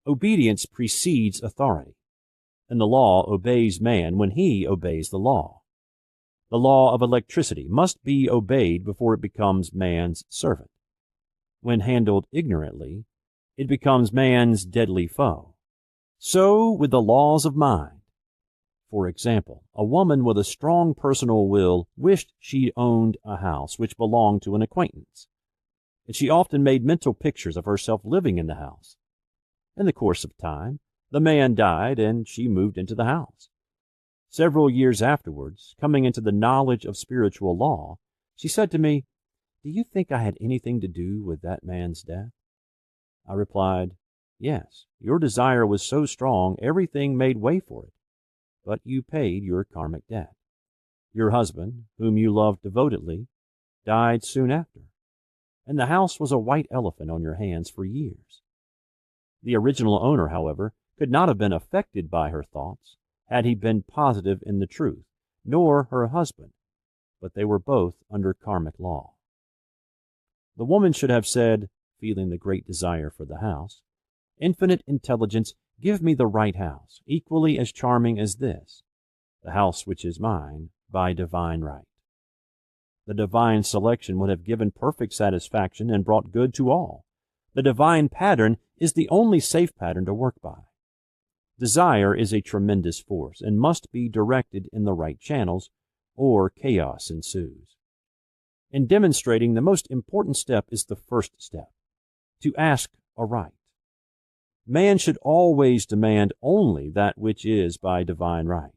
Obedience precedes authority, and the law obeys man when he obeys the law. The law of electricity must be obeyed before it becomes man's servant. When handled ignorantly, it becomes man's deadly foe. So with the laws of mind. For example, a woman with a strong personal will wished she owned a house which belonged to an acquaintance, and she often made mental pictures of herself living in the house. In the course of time, the man died and she moved into the house. Several years afterwards, coming into the knowledge of spiritual law, she said to me, "Do you think I had anything to do with that man's death?" I replied, "Yes, your desire was so strong everything made way for it, but you paid your karmic debt. Your husband, whom you loved devotedly, died soon after, and the house was a white elephant on your hands for years." The original owner, however, could not have been affected by her thoughts had he been positive in the truth, nor her husband, but they were both under karmic law. The woman should have said, feeling the great desire for the house, "Infinite intelligence, give me the right house, equally as charming as this, the house which is mine by divine right." The divine selection would have given perfect satisfaction and brought good to all. The divine pattern is the only safe pattern to work by. Desire is a tremendous force and must be directed in the right channels, or chaos ensues. In demonstrating, the most important step is the first step, to ask aright. Man should always demand only that which is by divine right.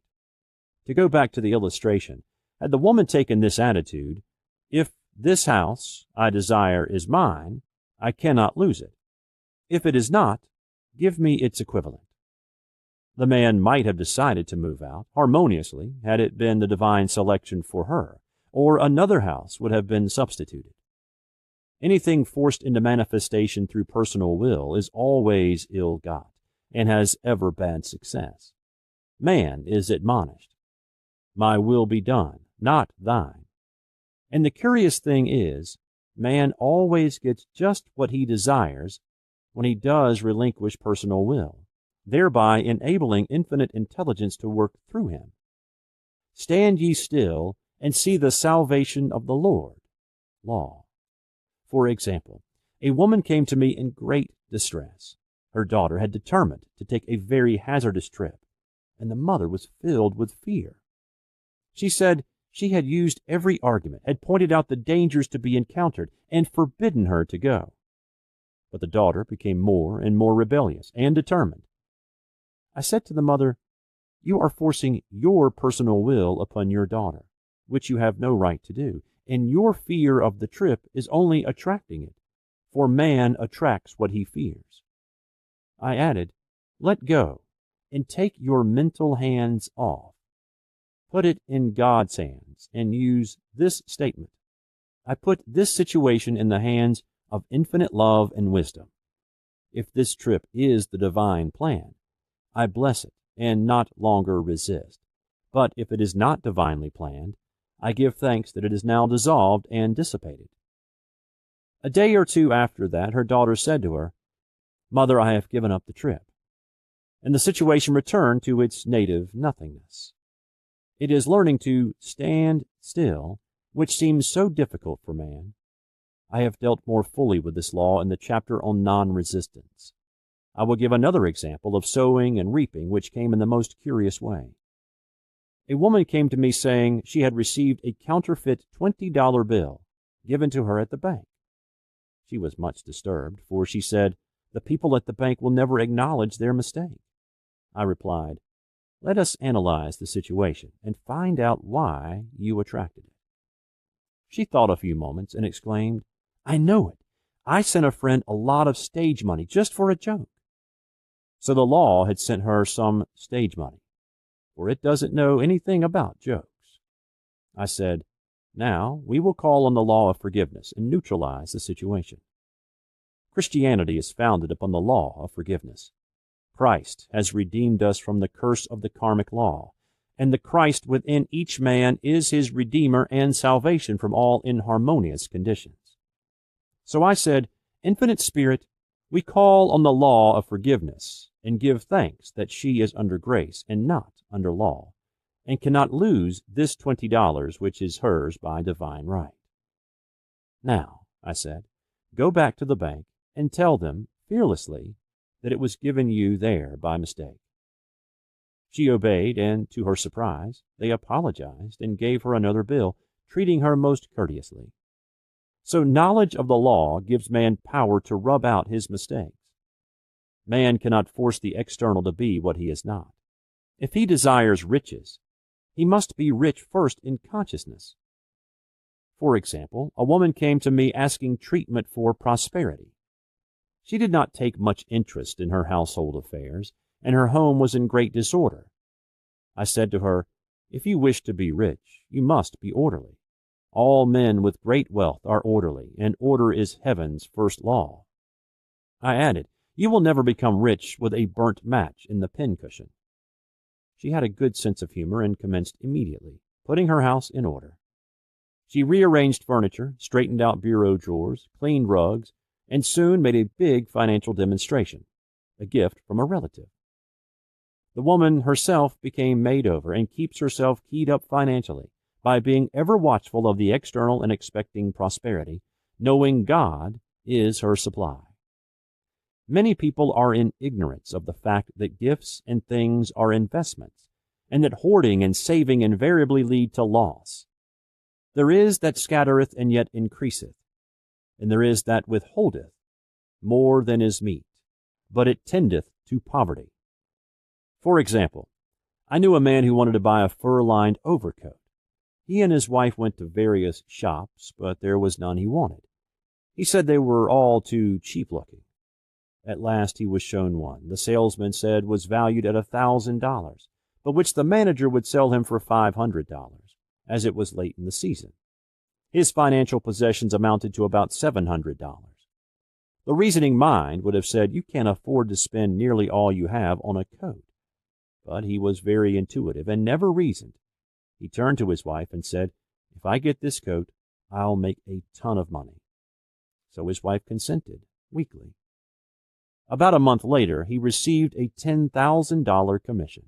To go back to the illustration, had the woman taken this attitude, "If this house I desire is mine, I cannot lose it. If it is not, give me its equivalent." The man might have decided to move out harmoniously had it been the divine selection for her, or another house would have been substituted. Anything forced into manifestation through personal will is always ill-got, and has ever bad success. Man is admonished, "My will be done, not thine." And the curious thing is, man always gets just what he desires when he does relinquish personal will, thereby enabling infinite intelligence to work through him. "Stand ye still and see the salvation of the Lord." Law. For example, a woman came to me in great distress. Her daughter had determined to take a very hazardous trip, and the mother was filled with fear. She said she had used every argument, had pointed out the dangers to be encountered, and forbidden her to go. But the daughter became more and more rebellious and determined. I said to the mother, "You are forcing your personal will upon your daughter, which you have no right to do, and your fear of the trip is only attracting it, for man attracts what he fears." I added, "Let go, and take your mental hands off. Put it in God's hands, and use this statement: I put this situation in the hands of infinite love and wisdom. If this trip is the divine plan, I bless it and not longer resist. But if it is not divinely planned, I give thanks that it is now dissolved and dissipated." A day or two after that, her daughter said to her, "Mother, I have given up the trip," and the situation returned to its native nothingness. It is learning to stand still which seems so difficult for man. I have dealt more fully with this law in the chapter on non-resistance. I will give another example of sowing and reaping which came in the most curious way. A woman came to me saying she had received a counterfeit $20 bill given to her at the bank. She was much disturbed, for she said, "The people at the bank will never acknowledge their mistake." I replied, "Let us analyze the situation and find out why you attracted it." She thought a few moments and exclaimed, "I know it. I sent a friend a lot of stage money just for a joke." So the law had sent her some stage money, for it doesn't know anything about jokes. I said, Now, we will call on the law of forgiveness and neutralize the situation. Christianity is founded upon the law of forgiveness. Christ has redeemed us from the curse of the karmic law, and the Christ within each man is his Redeemer and salvation from all inharmonious conditions. So I said, Infinite Spirit, we call on the law of forgiveness and give thanks that she is under grace and not under law, and cannot lose this $20 which is hers by divine right. Now, I said, go back to the bank and tell them fearlessly that it was given you there by mistake. She obeyed, and to her surprise, they apologized and gave her another bill, treating her most courteously. So knowledge of the law gives man power to rub out his mistakes. Man cannot force the external to be what he is not. If he desires riches, he must be rich first in consciousness. For example, a woman came to me asking treatment for prosperity. She did not take much interest in her household affairs, and her home was in great disorder. I said to her, if you wish to be rich, you must be orderly. All men with great wealth are orderly, and order is heaven's first law. I added, you will never become rich with a burnt match in the pincushion. She had a good sense of humor and commenced immediately, putting her house in order. She rearranged furniture, straightened out bureau drawers, cleaned rugs, and soon made a big financial demonstration, a gift from a relative. The woman herself became made over and keeps herself keyed up financially by being ever watchful of the external and expecting prosperity, knowing God is her supply. Many people are in ignorance of the fact that gifts and things are investments, and that hoarding and saving invariably lead to loss. There is that scattereth and yet increaseth, and there is that withholdeth more than is meet, but it tendeth to poverty. For example, I knew a man who wanted to buy a fur-lined overcoat. He and his wife went to various shops, but there was none he wanted. He said they were all too cheap-looking. At last he was shown one. The salesman said was valued at $1,000, but which the manager would sell him for $500, as it was late in the season. His financial possessions amounted to about $700. The reasoning mind would have said you can't afford to spend nearly all you have on a coat. But he was very intuitive and never reasoned. He turned to his wife and said, if I get this coat, I'll make a ton of money. So his wife consented, weakly. About a month later, he received a $10,000 commission.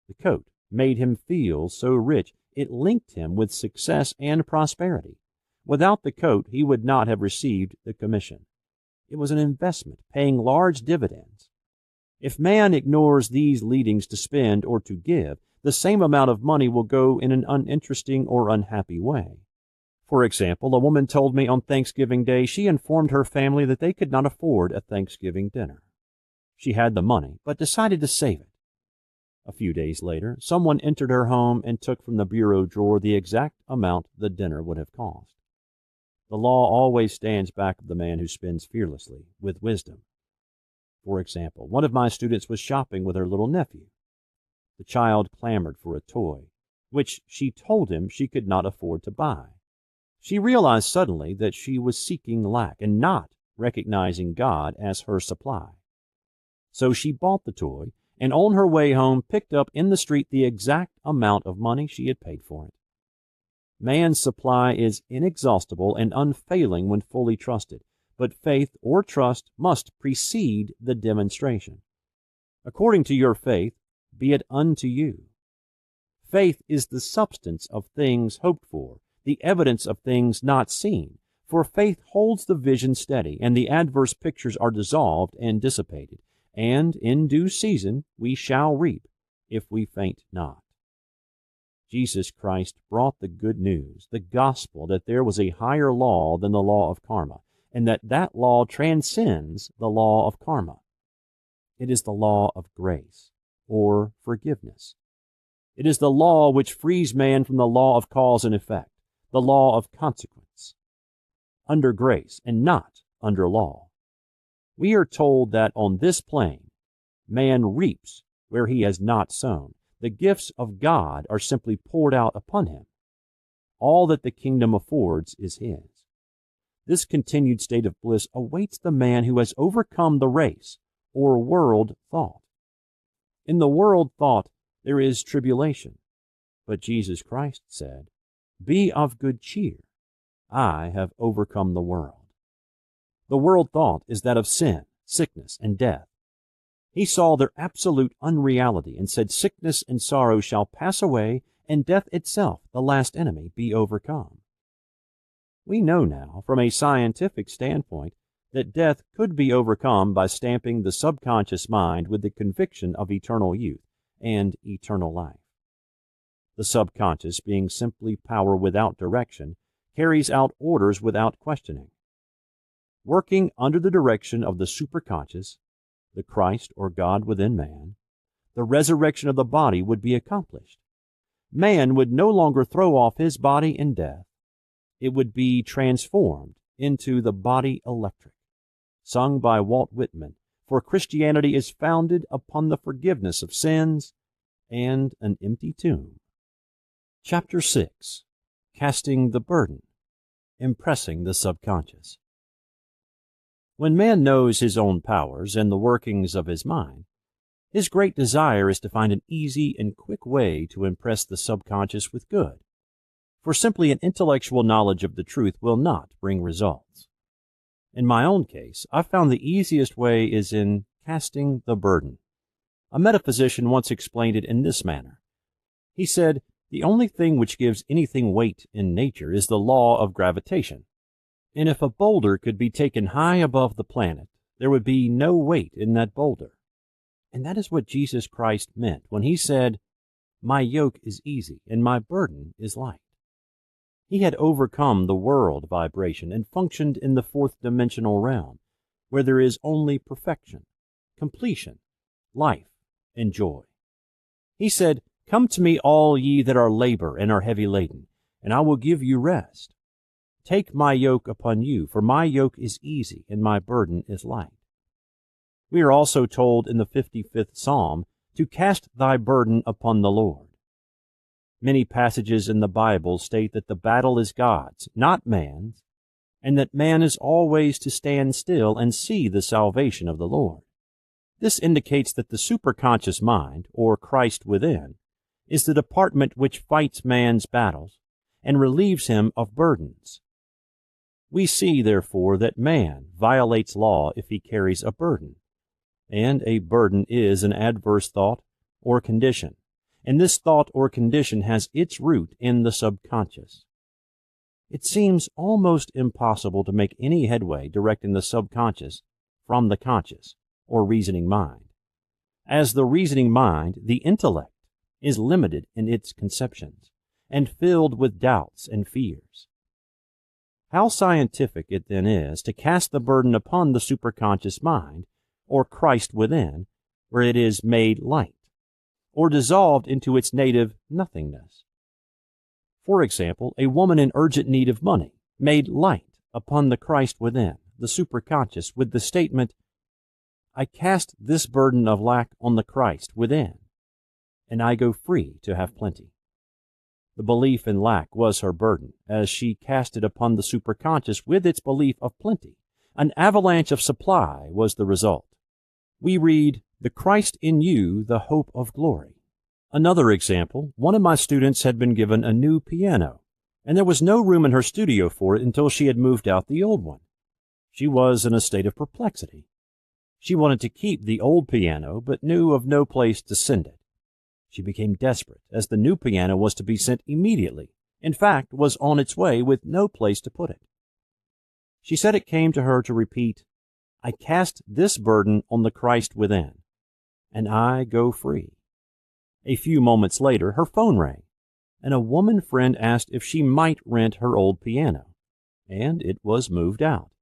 The coat made him feel so rich, it linked him with success and prosperity. Without the coat, he would not have received the commission. It was an investment, paying large dividends. If man ignores these leadings to spend or to give, the same amount of money will go in an uninteresting or unhappy way. For example, a woman told me on Thanksgiving Day she informed her family that they could not afford a Thanksgiving dinner. She had the money, but decided to save it. A few days later, someone entered her home and took from the bureau drawer the exact amount the dinner would have cost. The law always stands back of the man who spends fearlessly, with wisdom. For example, one of my students was shopping with her little nephew. The child clamored for a toy, which she told him she could not afford to buy. She realized suddenly that she was seeking lack and not recognizing God as her supply. So she bought the toy and on her way home picked up in the street the exact amount of money she had paid for it. Man's supply is inexhaustible and unfailing when fully trusted, but faith or trust must precede the demonstration. According to your faith, be it unto you. Faith is the substance of things hoped for, the evidence of things not seen, for faith holds the vision steady, and the adverse pictures are dissolved and dissipated, and in due season we shall reap, if we faint not. Jesus Christ brought the good news, the gospel, that there was a higher law than the law of karma, and that law transcends the law of karma. It is the law of grace, or forgiveness. It is the law which frees man from the law of cause and effect, the law of consequence, under grace and not under law. We are told that on this plane, man reaps where he has not sown. The gifts of God are simply poured out upon him. all that the kingdom affords is his. This continued state of bliss awaits the man who has overcome the race, or world thought. In the world thought there is tribulation, but Jesus Christ said, "Be of good cheer. I have overcome the world." The world thought is that of sin, sickness, and death. He saw their absolute unreality and said, "Sickness and sorrow shall pass away, and death itself, the last enemy, be overcome." We know now, from a scientific standpoint, that death could be overcome by stamping the subconscious mind with the conviction of eternal youth and eternal life. The subconscious, being simply power without direction, carries out orders without questioning. Working under the direction of the superconscious, the Christ or God within man, the resurrection of the body would be accomplished. Man would no longer throw off his body in death. It would be transformed into the body electric, sung by Walt Whitman, for Christianity is founded upon the forgiveness of sins and an empty tomb. Chapter 6. Casting the Burden, Impressing the Subconscious. When man knows his own powers and the workings of his mind, his great desire is to find an easy and quick way to impress the subconscious with good, for simply an intellectual knowledge of the truth will not bring results. In my own case, I found the easiest way is in casting the burden. A metaphysician once explained it in this manner. He said, "The only thing which gives anything weight in nature is the law of gravitation. And if a boulder could be taken high above the planet, there would be no weight in that boulder." And that is what Jesus Christ meant when he said, "My yoke is easy and my burden is light." He had overcome the world vibration and functioned in the fourth dimensional realm, where there is only perfection, completion, life, and joy. He said, "Come to me, all ye that are labor and are heavy laden, and I will give you rest. Take my yoke upon you, for my yoke is easy and my burden is light." We are also told in the 55th Psalm to cast thy burden upon the Lord. Many passages in the Bible state that the battle is God's, not man's, and that man is always to stand still and see the salvation of the Lord. This indicates that the superconscious mind, or Christ within, is the department which fights man's battles and relieves him of burdens. We see, therefore, that man violates law if he carries a burden, and a burden is an adverse thought or condition, and this thought or condition has its root in the subconscious. It seems almost impossible to make any headway directing the subconscious from the conscious or reasoning mind. As the reasoning mind, the intellect is limited in its conceptions and filled with doubts and fears. How scientific it then is to cast the burden upon the superconscious mind, or Christ within, where it is made light, or dissolved into its native nothingness. For example, a woman in urgent need of money, made light upon the Christ within, the superconscious, with the statement, "I cast this burden of lack on the Christ within, and I go free to have plenty." The belief in lack was her burden, as she cast it upon the superconscious with its belief of plenty. An avalanche of supply was the result. We read, "The Christ in you, the hope of glory." Another example, one of my students had been given a new piano, and there was no room in her studio for it until she had moved out the old one. She was in a state of perplexity. She wanted to keep the old piano, but knew of no place to send it. She became desperate, as the new piano was to be sent immediately, in fact, was on its way with no place to put it. She said it came to her to repeat, "I cast this burden on the Christ within, and I go free." A few moments later, her phone rang, and a woman friend asked if she might rent her old piano, and it was moved out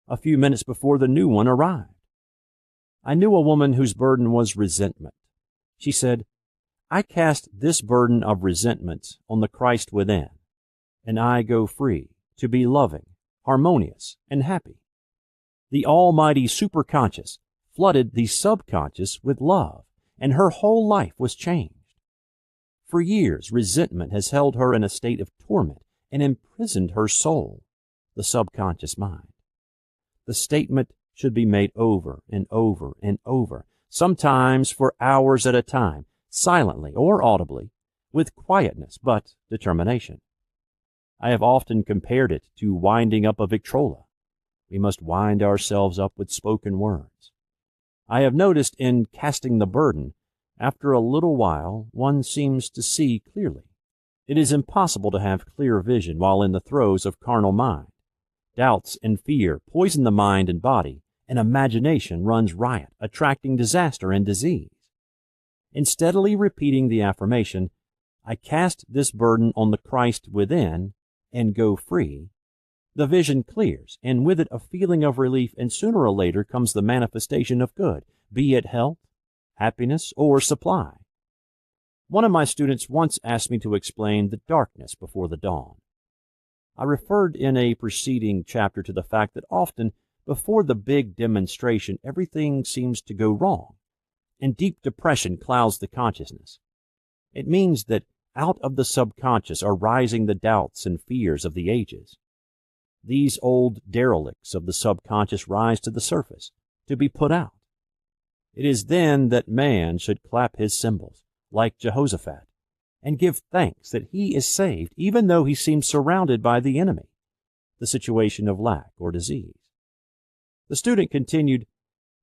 a few minutes before the new one arrived. I knew a woman whose burden was resentment. She said, "I cast this burden of resentment on the Christ within, and I go free to be loving, harmonious, and happy." The almighty superconscious flooded the subconscious with love, and her whole life was changed. For years, resentment has held her in a state of torment and imprisoned her soul, the subconscious mind. The statement should be made over and over and over, sometimes for hours at a time, silently or audibly, with quietness but determination. I have often compared it to winding up a Victrola. We must wind ourselves up with spoken words. I have noticed in casting the burden, after a little while one seems to see clearly. It is impossible to have clear vision while in the throes of carnal mind. Doubts and fear poison the mind and body, and imagination runs riot, attracting disaster and disease. In steadily repeating the affirmation, I cast this burden on the Christ within and go free, the vision clears, and with it a feeling of relief, and sooner or later comes the manifestation of good, be it health, happiness, or supply. One of my students once asked me to explain the darkness before the dawn. I referred in a preceding chapter to the fact that often before the big demonstration everything seems to go wrong, and deep depression clouds the consciousness. It means that out of the subconscious are rising the doubts and fears of the ages. These old derelicts of the subconscious rise to the surface, to be put out. It is then that man should clap his cymbals, like Jehoshaphat, and give thanks that he is saved, even though he seems surrounded by the enemy, the situation of lack or disease. The student continued,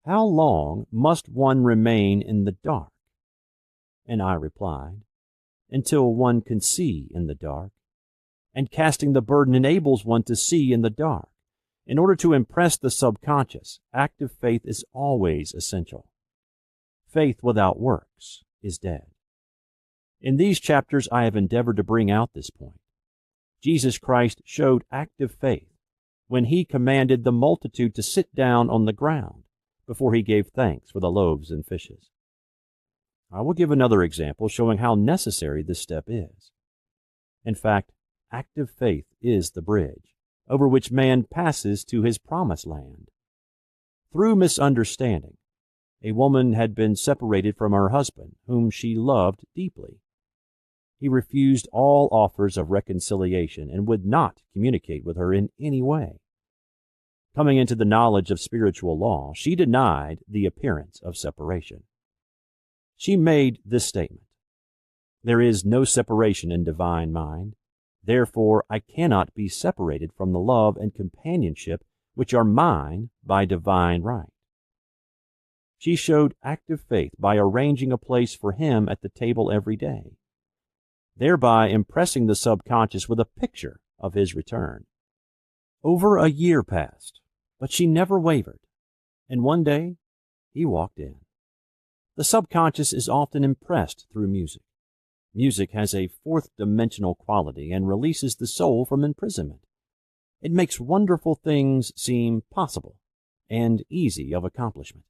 "How long must one remain in the dark?" And I replied, "Until one can see in the dark." And casting the burden enables one to see in the dark. In order to impress the subconscious, active faith is always essential. Faith without works is dead. In these chapters, I have endeavored to bring out this point. Jesus Christ showed active faith when he commanded the multitude to sit down on the ground before he gave thanks for the loaves and fishes. I will give another example showing how necessary this step is. In fact, active faith is the bridge over which man passes to his promised land. Through misunderstanding, a woman had been separated from her husband, whom she loved deeply. He refused all offers of reconciliation and would not communicate with her in any way. Coming into the knowledge of spiritual law, she denied the appearance of separation. She made this statement: "There is no separation in divine mind. Therefore, I cannot be separated from the love and companionship which are mine by divine right." She showed active faith by arranging a place for him at the table every day, thereby impressing the subconscious with a picture of his return. Over a year passed, but she never wavered, and one day he walked in. The subconscious is often impressed through music. Music has a fourth-dimensional quality and releases the soul from imprisonment. It makes wonderful things seem possible and easy of accomplishment.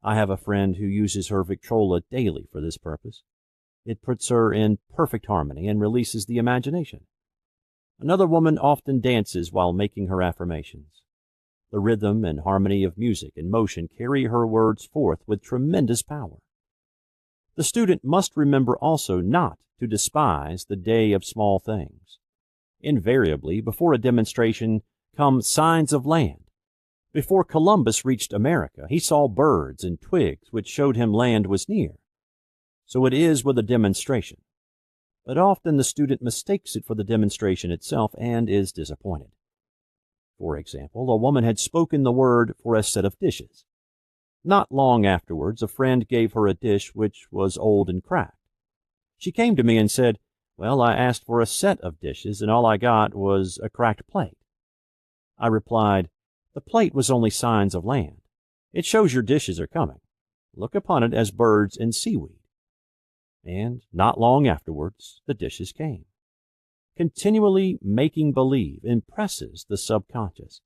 I have a friend who uses her Victrola daily for this purpose. It puts her in perfect harmony and releases the imagination. Another woman often dances while making her affirmations. The rhythm and harmony of music and motion carry her words forth with tremendous power. The student must remember also not to despise the day of small things. Invariably, before a demonstration come signs of land. Before Columbus reached America, he saw birds and twigs which showed him land was near. So it is with a demonstration. But often the student mistakes it for the demonstration itself and is disappointed. For example, a woman had spoken the word for a set of dishes. Not long afterwards, a friend gave her a dish which was old and cracked. She came to me and said, "Well, I asked for a set of dishes, and all I got was a cracked plate." I replied, "The plate was only signs of land. It shows your dishes are coming. Look upon it as birds and seaweed." And not long afterwards, the dishes came. Continually making believe impresses the subconscious.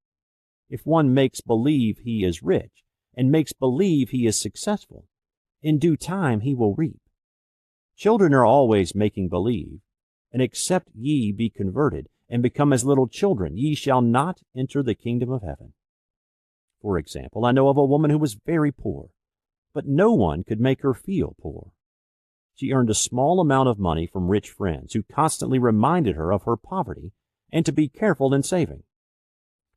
If one makes believe he is rich and makes believe he is successful, in due time he will reap. Children are always making believe, and except ye be converted and become as little children, ye shall not enter the kingdom of heaven. For example, I know of a woman who was very poor, but no one could make her feel poor. she earned a small amount of money from rich friends who constantly reminded her of her poverty and to be careful in saving.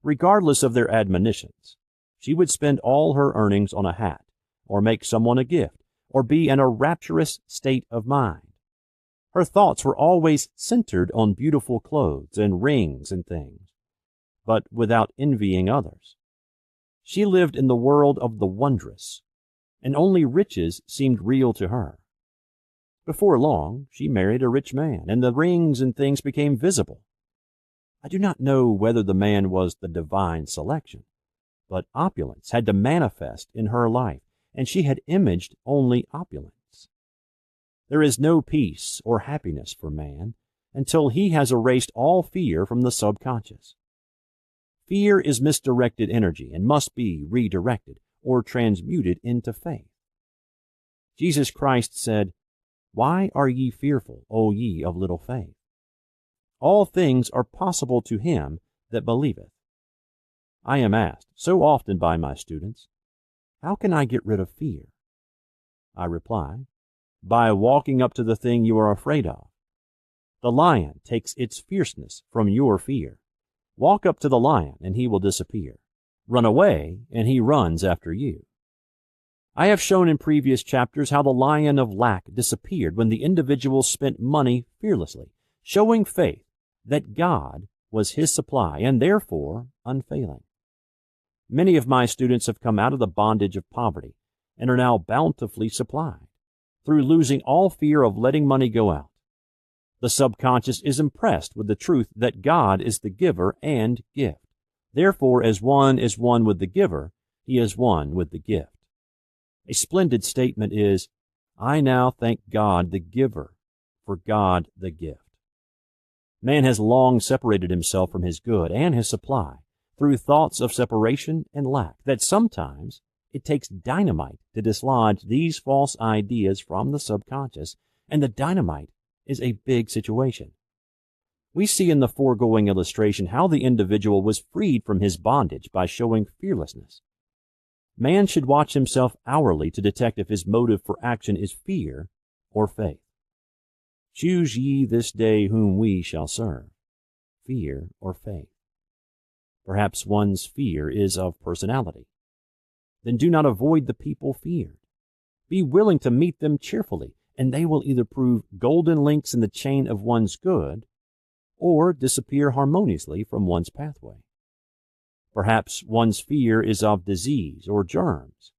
Regardless of their admonitions, she would spend all her earnings on a hat, or make someone a gift, or be in a rapturous state of mind. Her thoughts were always centered on beautiful clothes and rings and things, but without envying others. She lived in the world of the wondrous, and only riches seemed real to her. Before long, she married a rich man, and the rings and things became visible. I do not know whether the man was the divine selection, but opulence had to manifest in her life, and she had imaged only opulence. There is no peace or happiness for man until he has erased all fear from the subconscious. Fear is misdirected energy and must be redirected or transmuted into faith. Jesus Christ said, "Why are ye fearful, O ye of little faith? All things are possible to him that believeth." I am asked so often by my students, "How can I get rid of fear?" I reply, by walking up to the thing you are afraid of. The lion takes its fierceness from your fear. Walk up to the lion and he will disappear. Run away and he runs after you. I have shown in previous chapters how the lion of lack disappeared when the individual spent money fearlessly, showing faith that God was his supply and therefore unfailing. Many of my students have come out of the bondage of poverty and are now bountifully supplied through losing all fear of letting money go out. The subconscious is impressed with the truth that God is the giver and gift. Therefore, as one is one with the giver, he is one with the gift. A splendid statement is, "I now thank God the giver for God the gift." Man has long separated himself from his good and his supply through thoughts of separation and lack that sometimes it takes dynamite to dislodge these false ideas from the subconscious, and the dynamite is a big situation. We see in the foregoing illustration how the individual was freed from his bondage by showing fearlessness. Man should watch himself hourly to detect if his motive for action is fear or faith. Choose ye this day whom we shall serve, fear or faith. Perhaps one's fear is of personality. Then do not avoid the people feared. Be willing to meet them cheerfully, and they will either prove golden links in the chain of one's good or disappear harmoniously from one's pathway. Perhaps one's fear is of disease or germs.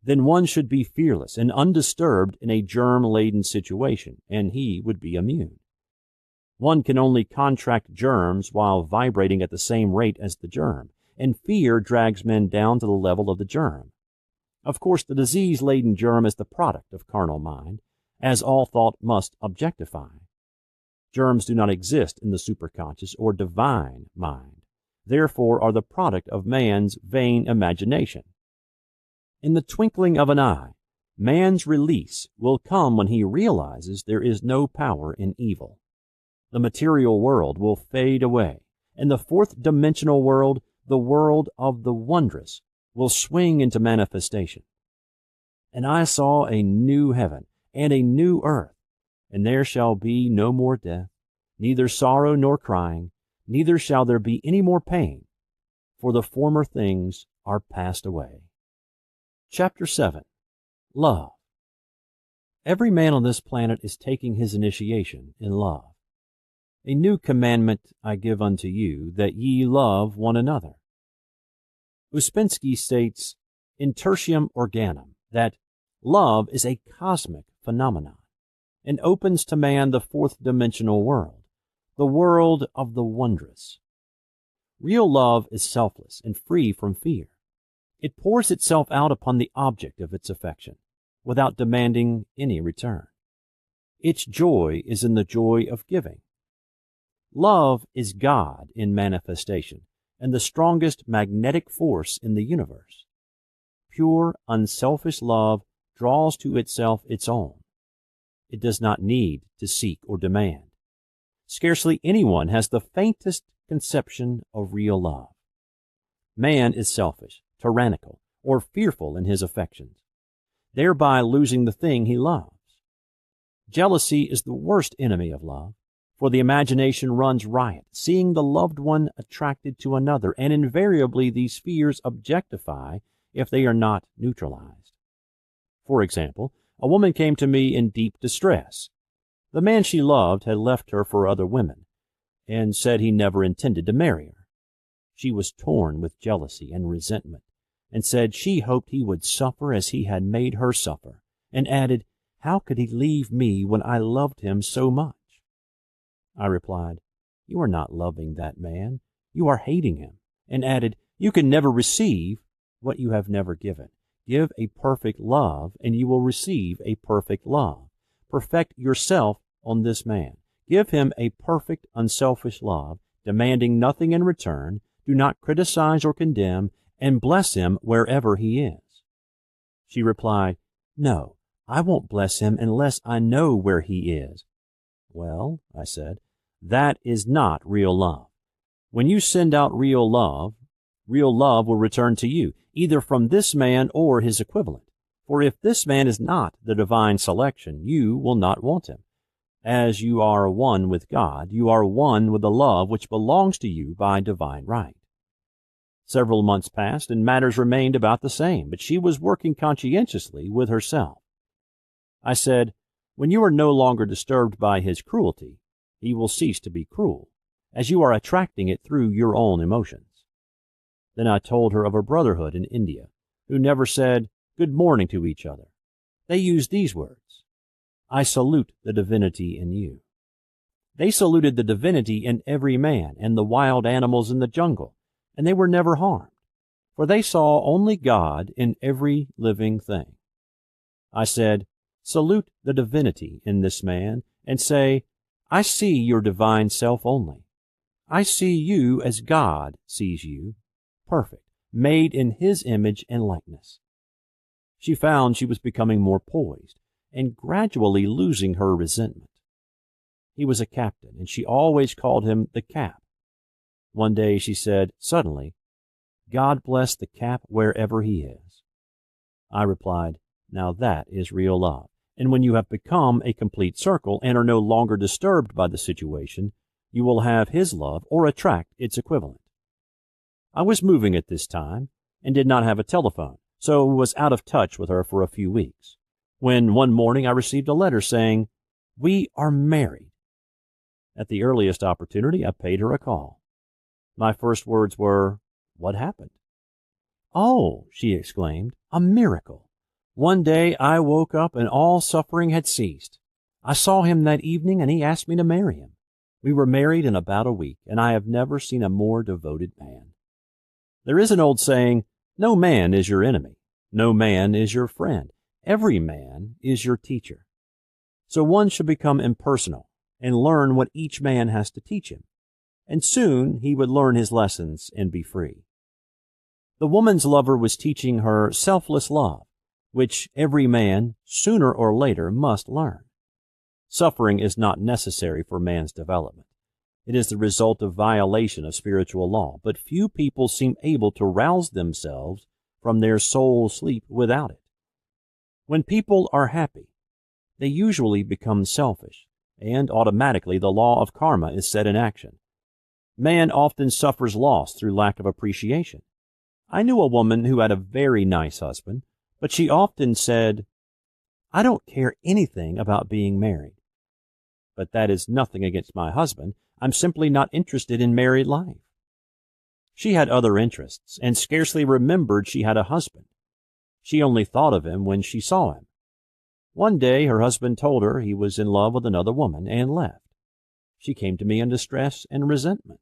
Then one should be fearless and undisturbed in a germ-laden situation, and he would be immune. One can only contract germs while vibrating at the same rate as the germ, and fear drags men down to the level of the germ. Of course, the disease-laden germ is the product of carnal mind, as all thought must objectify. Germs do not exist in the superconscious or divine mind, therefore are the product of man's vain imagination. In the twinkling of an eye, man's release will come when he realizes there is no power in evil. The material world will fade away, and the fourth-dimensional world, the world of the wondrous, will swing into manifestation. And I saw a new heaven and a new earth, and there shall be no more death, neither sorrow nor crying, neither shall there be any more pain, for the former things are passed away. Chapter 7. Love. Every man on this planet is taking his initiation in love. A new commandment I give unto you, that ye love one another. Ouspensky states, in Tertium Organum, that love is a cosmic phenomenon and opens to man the fourth-dimensional world, the world of the wondrous. Real love is selfless and free from fear. It pours itself out upon the object of its affection, without demanding any return. Its joy is in the joy of giving. Love is God in manifestation, and the strongest magnetic force in the universe. Pure, unselfish love draws to itself its own. It does not need to seek or demand. Scarcely anyone has the faintest conception of real love. Man is selfish, tyrannical, or fearful in his affections, thereby losing the thing he loves. Jealousy is the worst enemy of love, for the imagination runs riot, seeing the loved one attracted to another, and invariably these fears objectify if they are not neutralized. For example, a woman came to me in deep distress. The man she loved had left her for other women, and said he never intended to marry her. She was torn with jealousy and resentment, and said she hoped he would suffer as he had made her suffer, and added, "How could he leave me when I loved him so much?" I replied, "You are not loving that man, you are hating him," and added, "You can never receive what you have never given. Give a perfect love, and you will receive a perfect love. Perfect yourself on this man. Give him a perfect, unselfish love, demanding nothing in return. Do not criticize or condemn, and bless him wherever he is." She replied, "No, I won't bless him unless I know where he is." "Well," I said, "that is not real love. When you send out real love will return to you, either from this man or his equivalent. For if this man is not the divine selection, you will not want him. As you are one with God, you are one with the love which belongs to you by divine right." Several months passed, and matters remained about the same, but she was working conscientiously with herself. I said, "When you are no longer disturbed by his cruelty, he will cease to be cruel, as you are attracting it through your own emotions." Then I told her of a brotherhood in India who never said good morning to each other. They used these words, "I salute the divinity in you." They saluted the divinity in every man and the wild animals in the jungle, and they were never harmed, for they saw only God in every living thing. I said, "Salute the divinity in this man, and say, I see your divine self only. I see you as God sees you, perfect, made in his image and likeness." She found she was becoming more poised and gradually losing her resentment. He was a captain, and she always called him the Cap. One day she said, suddenly, "God bless the Cap wherever he is." I replied, "Now that is real love. And when you have become a complete circle and are no longer disturbed by the situation, you will have his love or attract its equivalent." I was moving at this time and did not have a telephone, so was out of touch with her for a few weeks, when one morning I received a letter saying, "We are married." At the earliest opportunity, I paid her a call. My first words were, "What happened?" "Oh," she exclaimed, "a miracle. One day I woke up and all suffering had ceased. I saw him that evening and he asked me to marry him. We were married in about a week, and I have never seen a more devoted man." There is an old saying, "No man is your enemy. No man is your friend. Every man is your teacher." So one should become impersonal and learn what each man has to teach him, and soon he would learn his lessons and be free. The woman's lover was teaching her selfless love, which every man, sooner or later, must learn. Suffering is not necessary for man's development. It is the result of violation of spiritual law, but few people seem able to rouse themselves from their soul sleep without it. When people are happy, they usually become selfish, and automatically the law of karma is set in action. Man often suffers loss through lack of appreciation. I knew a woman who had a very nice husband, but she often said, "I don't care anything about being married. But that is nothing against my husband. I'm simply not interested in married life." She had other interests and scarcely remembered she had a husband. She only thought of him when she saw him. One day her husband told her he was in love with another woman and left. She came to me in distress and resentment.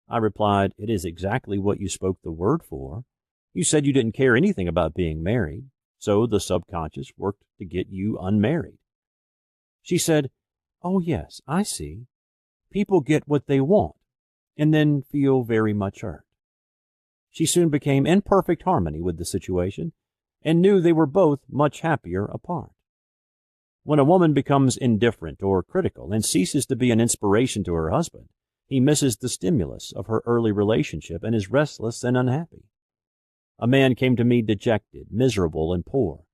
I replied, "It is exactly what you spoke the word for. You said you didn't care anything about being married, so the subconscious worked to get you unmarried." She said, "Oh yes, I see. People get what they want and then feel very much hurt." She soon became in perfect harmony with the situation and knew they were both much happier apart. When a woman becomes indifferent or critical and ceases to be an inspiration to her husband, he misses the stimulus of her early relationship and is restless and unhappy. A man came to me dejected, miserable, and poor.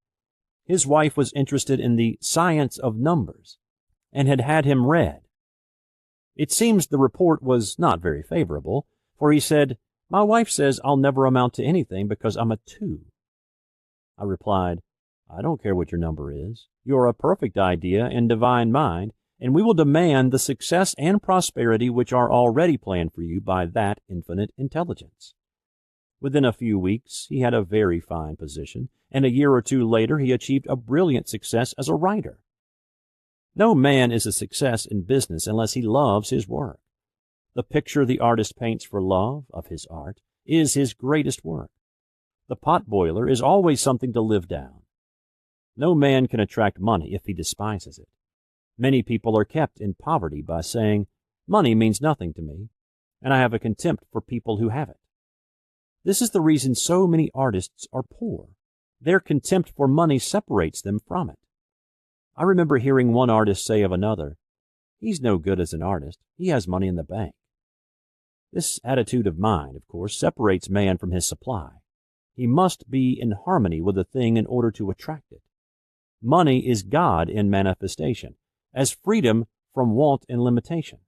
His wife was interested in the science of numbers and had had him read. It seems the report was not very favorable, for he said, "My wife says I'll never amount to anything because I'm a 2. I replied, "I don't care what your number is. You're a perfect idea in divine mind, and we will demand the success and prosperity which are already planned for you by that infinite intelligence." Within a few weeks, he had a very fine position, and a year or two later he achieved a brilliant success as a writer. No man is a success in business unless he loves his work. The picture the artist paints for love of his art is his greatest work. The potboiler is always something to live down. No man can attract money if he despises it. Many people are kept in poverty by saying, "Money means nothing to me, and I have a contempt for people who have it." This is the reason so many artists are poor. Their contempt for money separates them from it. I remember hearing one artist say of another, "He's no good as an artist. He has money in the bank." This attitude of mind, of course, separates man from his supply. He must be in harmony with a thing in order to attract it. Money is God in manifestation, as freedom from want and limitation.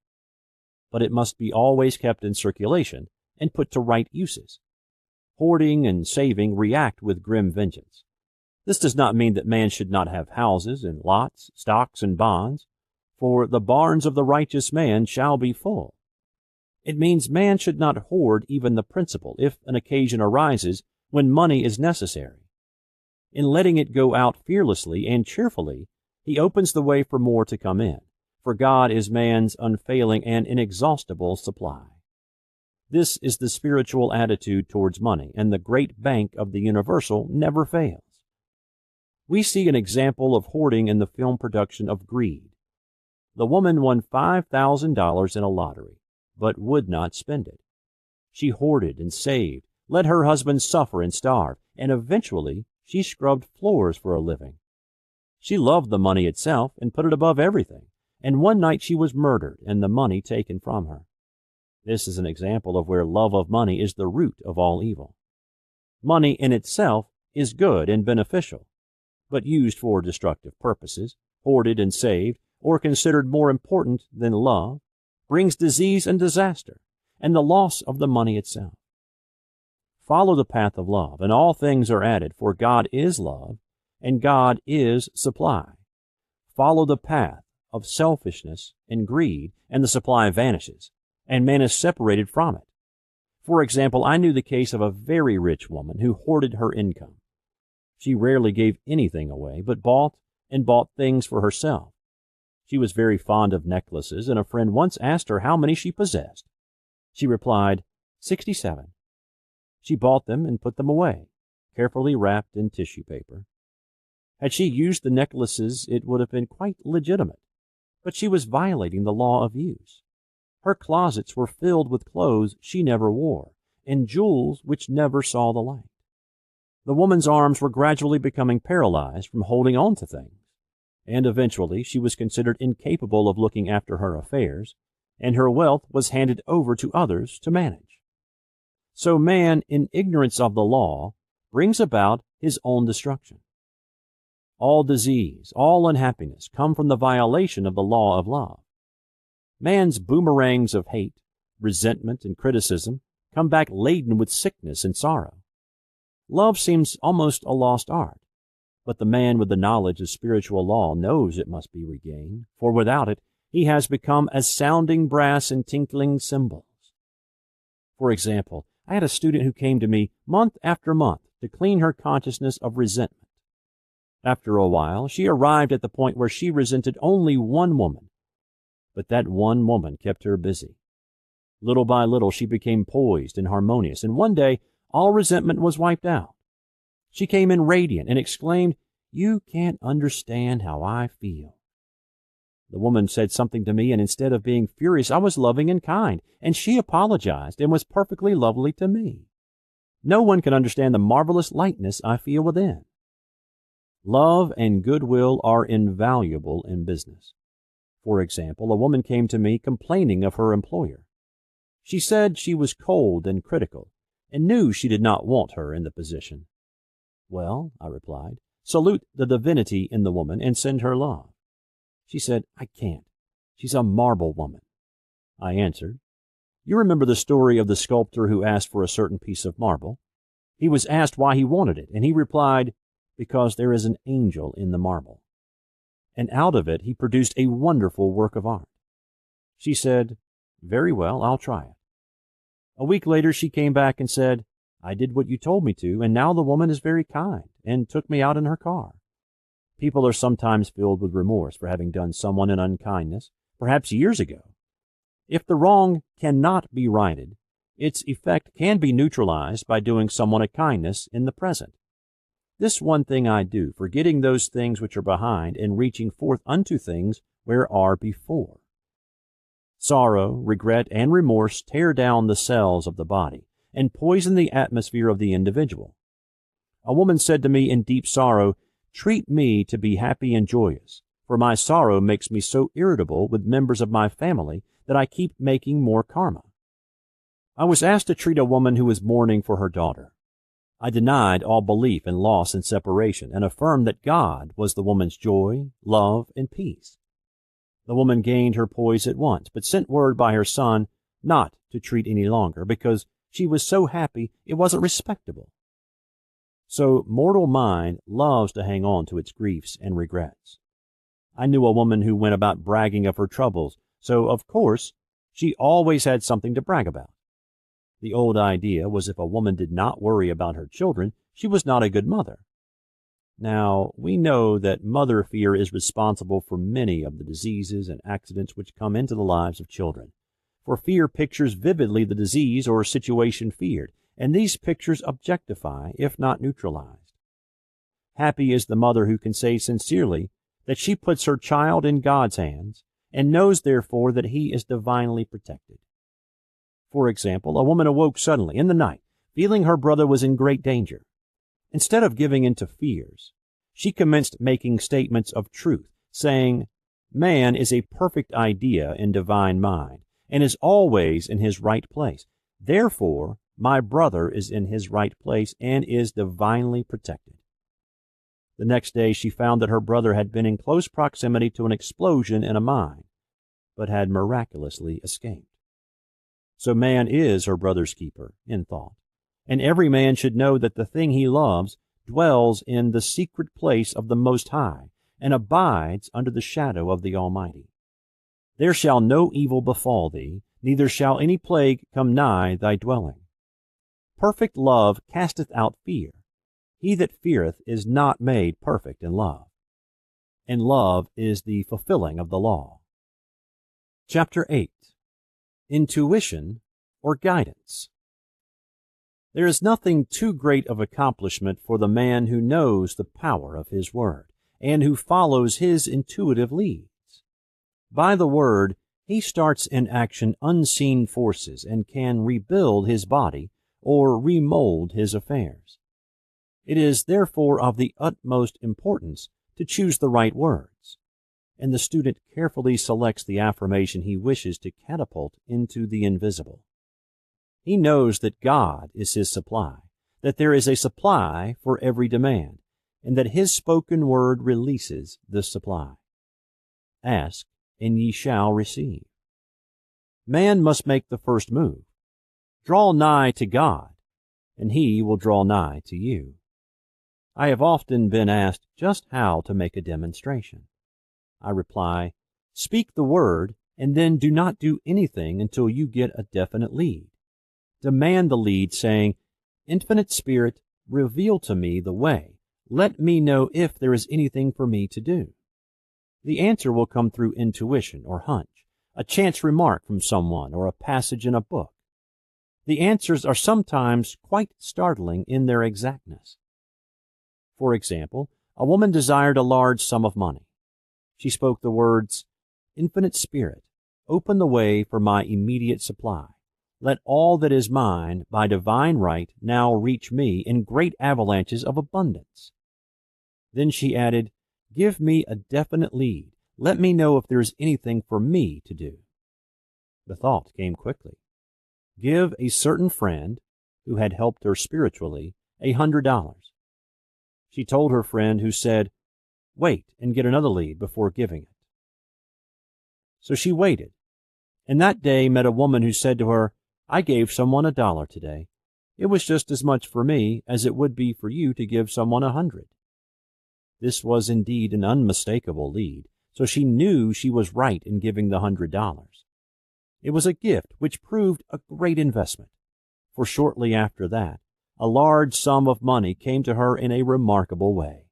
But it must be always kept in circulation and put to right uses. Hoarding and saving react with grim vengeance. This does not mean that man should not have houses and lots, stocks and bonds, for the barns of the righteous man shall be full. It means man should not hoard even the principal if an occasion arises when money is necessary. In letting it go out fearlessly and cheerfully, he opens the way for more to come in, for God is man's unfailing and inexhaustible supply. This is the spiritual attitude towards money, and the great bank of the universal never fails. We see an example of hoarding in the film production of Greed. The woman won $5,000 in a lottery, but would not spend it. She hoarded and saved, let her husband suffer and starve, and eventually she scrubbed floors for a living. She loved the money itself and put it above everything, and one night she was murdered and the money taken from her. This is an example of where love of money is the root of all evil. Money in itself is good and beneficial, but used for destructive purposes, hoarded and saved, or considered more important than love, brings disease and disaster, and the loss of the money itself. Follow the path of love, and all things are added, for God is love, and God is supply. Follow the path of selfishness and greed, and the supply vanishes, and man is separated from it. For example, I knew the case of a very rich woman who hoarded her income. She rarely gave anything away, but bought things for herself. She was very fond of necklaces, and a friend once asked her how many she possessed. She replied, 67. She bought them and put them away, carefully wrapped in tissue paper. Had she used the necklaces, it would have been quite legitimate, but she was violating the law of use. Her closets were filled with clothes she never wore, and jewels which never saw the light. The woman's arms were gradually becoming paralyzed from holding on to things, and eventually she was considered incapable of looking after her affairs, and her wealth was handed over to others to manage. So man, in ignorance of the law, brings about his own destruction. All disease, all unhappiness come from the violation of the law of love. Man's boomerangs of hate, resentment, and criticism come back laden with sickness and sorrow. Love seems almost a lost art, but the man with the knowledge of spiritual law knows it must be regained, for without it he has become as sounding brass and tinkling cymbals. For example, I had a student who came to me month after month to clean her consciousness of resentment. After a while, she arrived at the point where she resented only one woman, but that one woman kept her busy. Little by little, she became poised and harmonious, and one day, all resentment was wiped out. She came in radiant and exclaimed, "You can't understand how I feel." The woman said something to me, and instead of being furious, I was loving and kind, and she apologized and was perfectly lovely to me. No one can understand the marvelous lightness I feel within. Love and goodwill are invaluable in business. For example, a woman came to me complaining of her employer. She said she was cold and critical, and knew she did not want her in the position. "Well," I replied, salute the divinity in the woman, and send her love. She said, I can't. She's a marble woman. I answered, you remember the story of the sculptor who asked for a certain piece of marble? He was asked why he wanted it, and he replied, because there is an angel in the marble. And out of it he produced a wonderful work of art. She said, very well, I'll try it. A week later she came back and said, I did what you told me to, and now the woman is very kind and took me out in her car. People are sometimes filled with remorse for having done someone an unkindness, perhaps years ago. If the wrong cannot be righted, its effect can be neutralized by doing someone a kindness in the present. This one thing I do, forgetting those things which are behind and reaching forth unto things where are before. Sorrow, regret, and remorse tear down the cells of the body and poison the atmosphere of the individual. A woman said to me in deep sorrow, treat me to be happy and joyous, for my sorrow makes me so irritable with members of my family that I keep making more karma. I was asked to treat a woman who was mourning for her daughter. I denied all belief in loss and separation and affirmed that God was the woman's joy, love, and peace. The woman gained her poise at once, but sent word by her son not to treat any longer because she was so happy it wasn't respectable. So mortal mind loves to hang on to its griefs and regrets. I knew a woman who went about bragging of her troubles, so of course she always had something to brag about. The old idea was if a woman did not worry about her children, she was not a good mother. Now, we know that mother fear is responsible for many of the diseases and accidents which come into the lives of children. For fear pictures vividly the disease or situation feared, and these pictures objectify, if not neutralized. Happy is the mother who can say sincerely that she puts her child in God's hands and knows, therefore, that he is divinely protected. For example, a woman awoke suddenly in the night, feeling her brother was in great danger. Instead of giving in to fears, she commenced making statements of truth, saying, man is a perfect idea in divine mind, and is always in his right place. Therefore, my brother is in his right place and is divinely protected. The next day she found that her brother had been in close proximity to an explosion in a mine, but had miraculously escaped. So man is her brother's keeper in thought, and every man should know that the thing he loves dwells in the secret place of the Most High, and abides under the shadow of the Almighty. There shall no evil befall thee, neither shall any plague come nigh thy dwelling. Perfect love casteth out fear. He that feareth is not made perfect in love. And love is the fulfilling of the law. Chapter 8. Intuition or Guidance. There is nothing too great of accomplishment for the man who knows the power of his word, and who follows his intuitive leads. By the word, he starts in action unseen forces and can rebuild his body or remold his affairs. It is therefore of the utmost importance to choose the right words, and the student carefully selects the affirmation he wishes to catapult into the invisible. He knows that God is his supply, that there is a supply for every demand, and that his spoken word releases this supply. Ask, and ye shall receive. Man must make the first move. Draw nigh to God, and he will draw nigh to you. I have often been asked just how to make a demonstration. I reply, speak the word, and then do not do anything until you get a definite lead. Demand the lead, saying, Infinite Spirit, reveal to me the way. Let me know if there is anything for me to do. The answer will come through intuition or hunch, a chance remark from someone, or a passage in a book. The answers are sometimes quite startling in their exactness. For example, a woman desired a large sum of money. She spoke the words, Infinite Spirit, open the way for my immediate supply. Let all that is mine by divine right now reach me in great avalanches of abundance. Then she added, give me a definite lead. Let me know if there is anything for me to do. The thought came quickly. Give a certain friend, who had helped her spiritually, $100. She told her friend, who said, "Wait and get another lead before giving it." So she waited, and that day met a woman who said to her, "I gave someone $1 today. It was just as much for me as it would be for you to give someone 100. This was indeed an unmistakable lead, so she knew she was right in giving the $100. It was a gift which proved a great investment, for shortly after that, a large sum of money came to her in a remarkable way.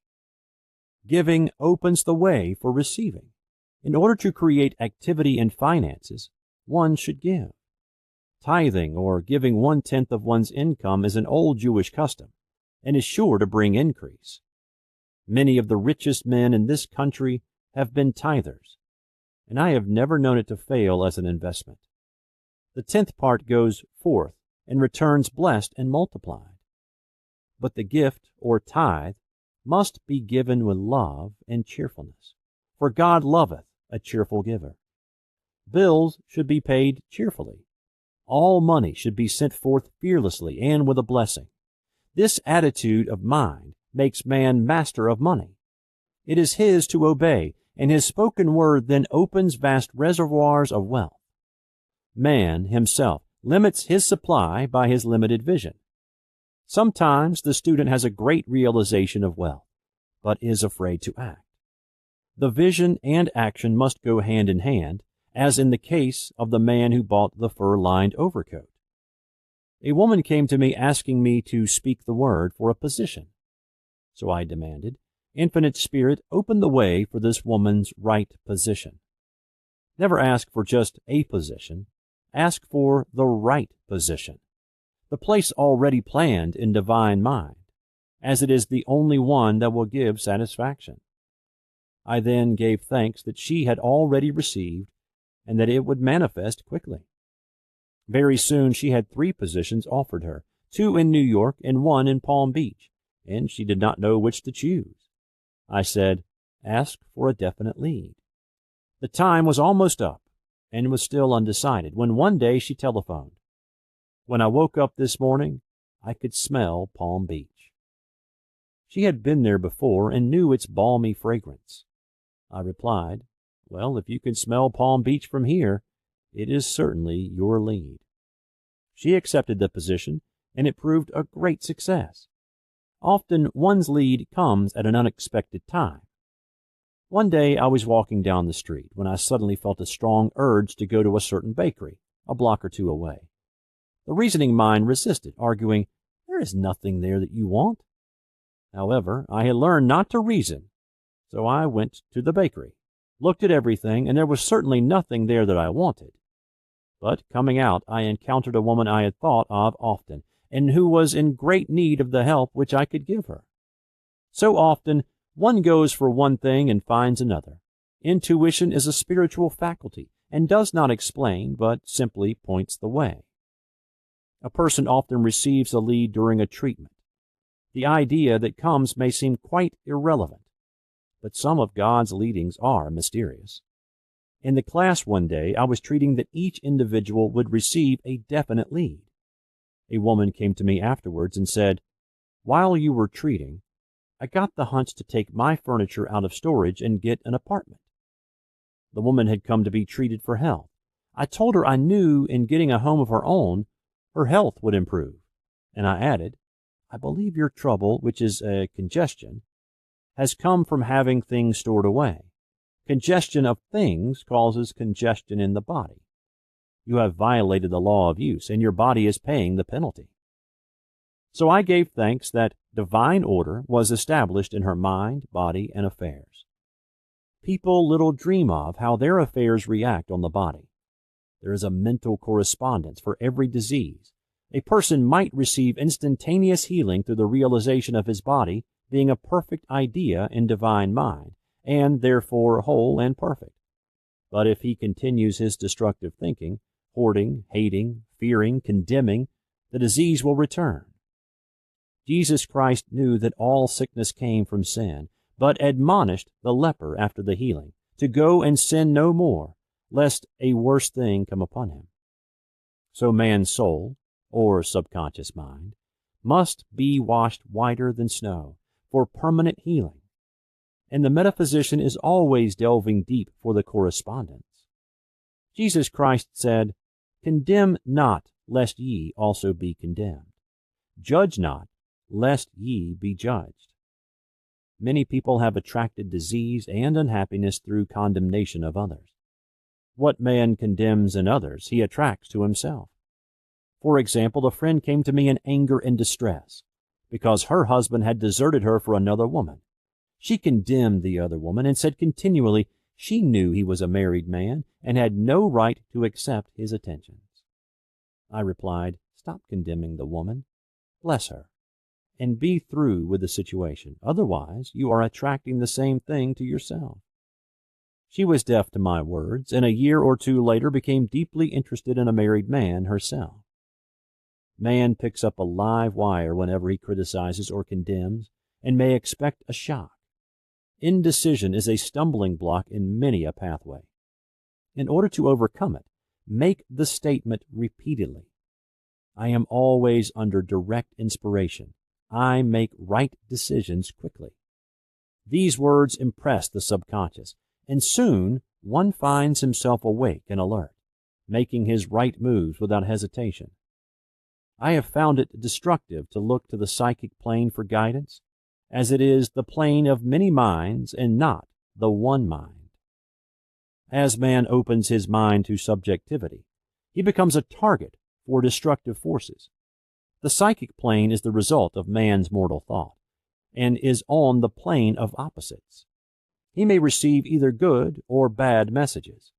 Giving opens the way for receiving. In order to create activity in finances, one should give. Tithing, or giving 1/10 of one's income, is an old Jewish custom and is sure to bring increase. Many of the richest men in this country have been tithers, and I have never known it to fail as an investment. The 10th part goes forth and returns blessed and multiplied. But the gift, or tithe, must be given with love and cheerfulness, for God loveth a cheerful giver. Bills should be paid cheerfully. All money should be sent forth fearlessly and with a blessing. This attitude of mind makes man master of money. It is his to obey, and his spoken word then opens vast reservoirs of wealth. Man himself limits his supply by his limited vision. Sometimes the student has a great realization of wealth, but is afraid to act. The vision and action must go hand in hand, as in the case of the man who bought the fur-lined overcoat. A woman came to me asking me to speak the word for a position. So I demanded, "Infinite Spirit, open the way for this woman's right position." Never ask for just a position. Ask for the right position, the place already planned in divine mind, as it is the only one that will give satisfaction. I then gave thanks that she had already received and that it would manifest quickly. Very soon she had 3 positions offered her, 2 in New York and 1 in Palm Beach, and she did not know which to choose. I said, "Ask for a definite lead." The time was almost up and was still undecided when one day she telephoned. When I woke up this morning, I could smell Palm Beach. She had been there before and knew its balmy fragrance. I replied, "Well, if you can smell Palm Beach from here, it is certainly your lead." She accepted the position, and it proved a great success. Often one's lead comes at an unexpected time. One day I was walking down the street when I suddenly felt a strong urge to go to a certain bakery, a block or 2 away. The reasoning mind resisted, arguing, "There is nothing there that you want." However, I had learned not to reason, so I went to the bakery, looked at everything, and there was certainly nothing there that I wanted. But coming out, I encountered a woman I had thought of often, and who was in great need of the help which I could give her. So often, one goes for one thing and finds another. Intuition is a spiritual faculty and does not explain, but simply points the way. A person often receives a lead during a treatment. The idea that comes may seem quite irrelevant, but some of God's leadings are mysterious. In the class one day, I was treating that each individual would receive a definite lead. A woman came to me afterwards and said, "While you were treating, I got the hunch to take my furniture out of storage and get an apartment." The woman had come to be treated for health. I told her I knew in getting a home of her own, her health would improve. And I added, "I believe your trouble, which is a congestion, has come from having things stored away. Congestion of things causes congestion in the body. You have violated the law of use, and your body is paying the penalty." So I gave thanks that divine order was established in her mind, body, and affairs. People little dream of how their affairs react on the body. There is a mental correspondence for every disease. A person might receive instantaneous healing through the realization of his body being a perfect idea in divine mind, and therefore whole and perfect. But if he continues his destructive thinking, hoarding, hating, fearing, condemning, the disease will return. Jesus Christ knew that all sickness came from sin, but admonished the leper after the healing to go and sin no more, lest a worse thing come upon him. So man's soul, or subconscious mind, must be washed whiter than snow, for permanent healing, and the metaphysician is always delving deep for the correspondence. Jesus Christ said, "Condemn not, lest ye also be condemned. Judge not, lest ye be judged." Many people have attracted disease and unhappiness through condemnation of others. What man condemns in others, he attracts to himself. For example, a friend came to me in anger and distress because her husband had deserted her for another woman. She condemned the other woman and said continually she knew he was a married man and had no right to accept his attentions. I replied, "Stop condemning the woman. Bless her, and be through with the situation. Otherwise, you are attracting the same thing to yourself." She was deaf to my words, and a year or two later became deeply interested in a married man herself. Man picks up a live wire whenever he criticizes or condemns, and may expect a shock. Indecision is a stumbling block in many a pathway. In order to overcome it, make the statement repeatedly. I am always under direct inspiration. I make right decisions quickly. These words impress the subconscious, and soon one finds himself awake and alert, making his right moves without hesitation. I have found it destructive to look to the psychic plane for guidance, as it is the plane of many minds and not the one mind. As man opens his mind to subjectivity, he becomes a target for destructive forces. The psychic plane is the result of man's mortal thought, and is on the plane of opposites. He may receive either good or bad messages.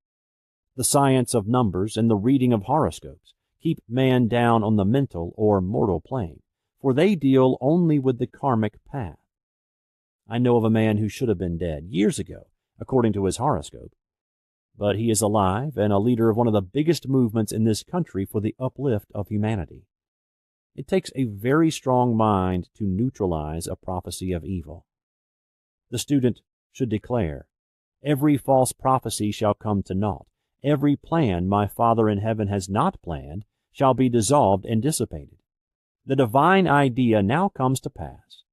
The science of numbers and the reading of horoscopes keep man down on the mental or mortal plane, for they deal only with the karmic path. I know of a man who should have been dead years ago, according to his horoscope, but he is alive and a leader of one of the biggest movements in this country for the uplift of humanity. It takes a very strong mind to neutralize a prophecy of evil. The student should declare, "Every false prophecy shall come to naught. Every plan my Father in heaven has not planned shall be dissolved and dissipated. The divine idea now comes to pass."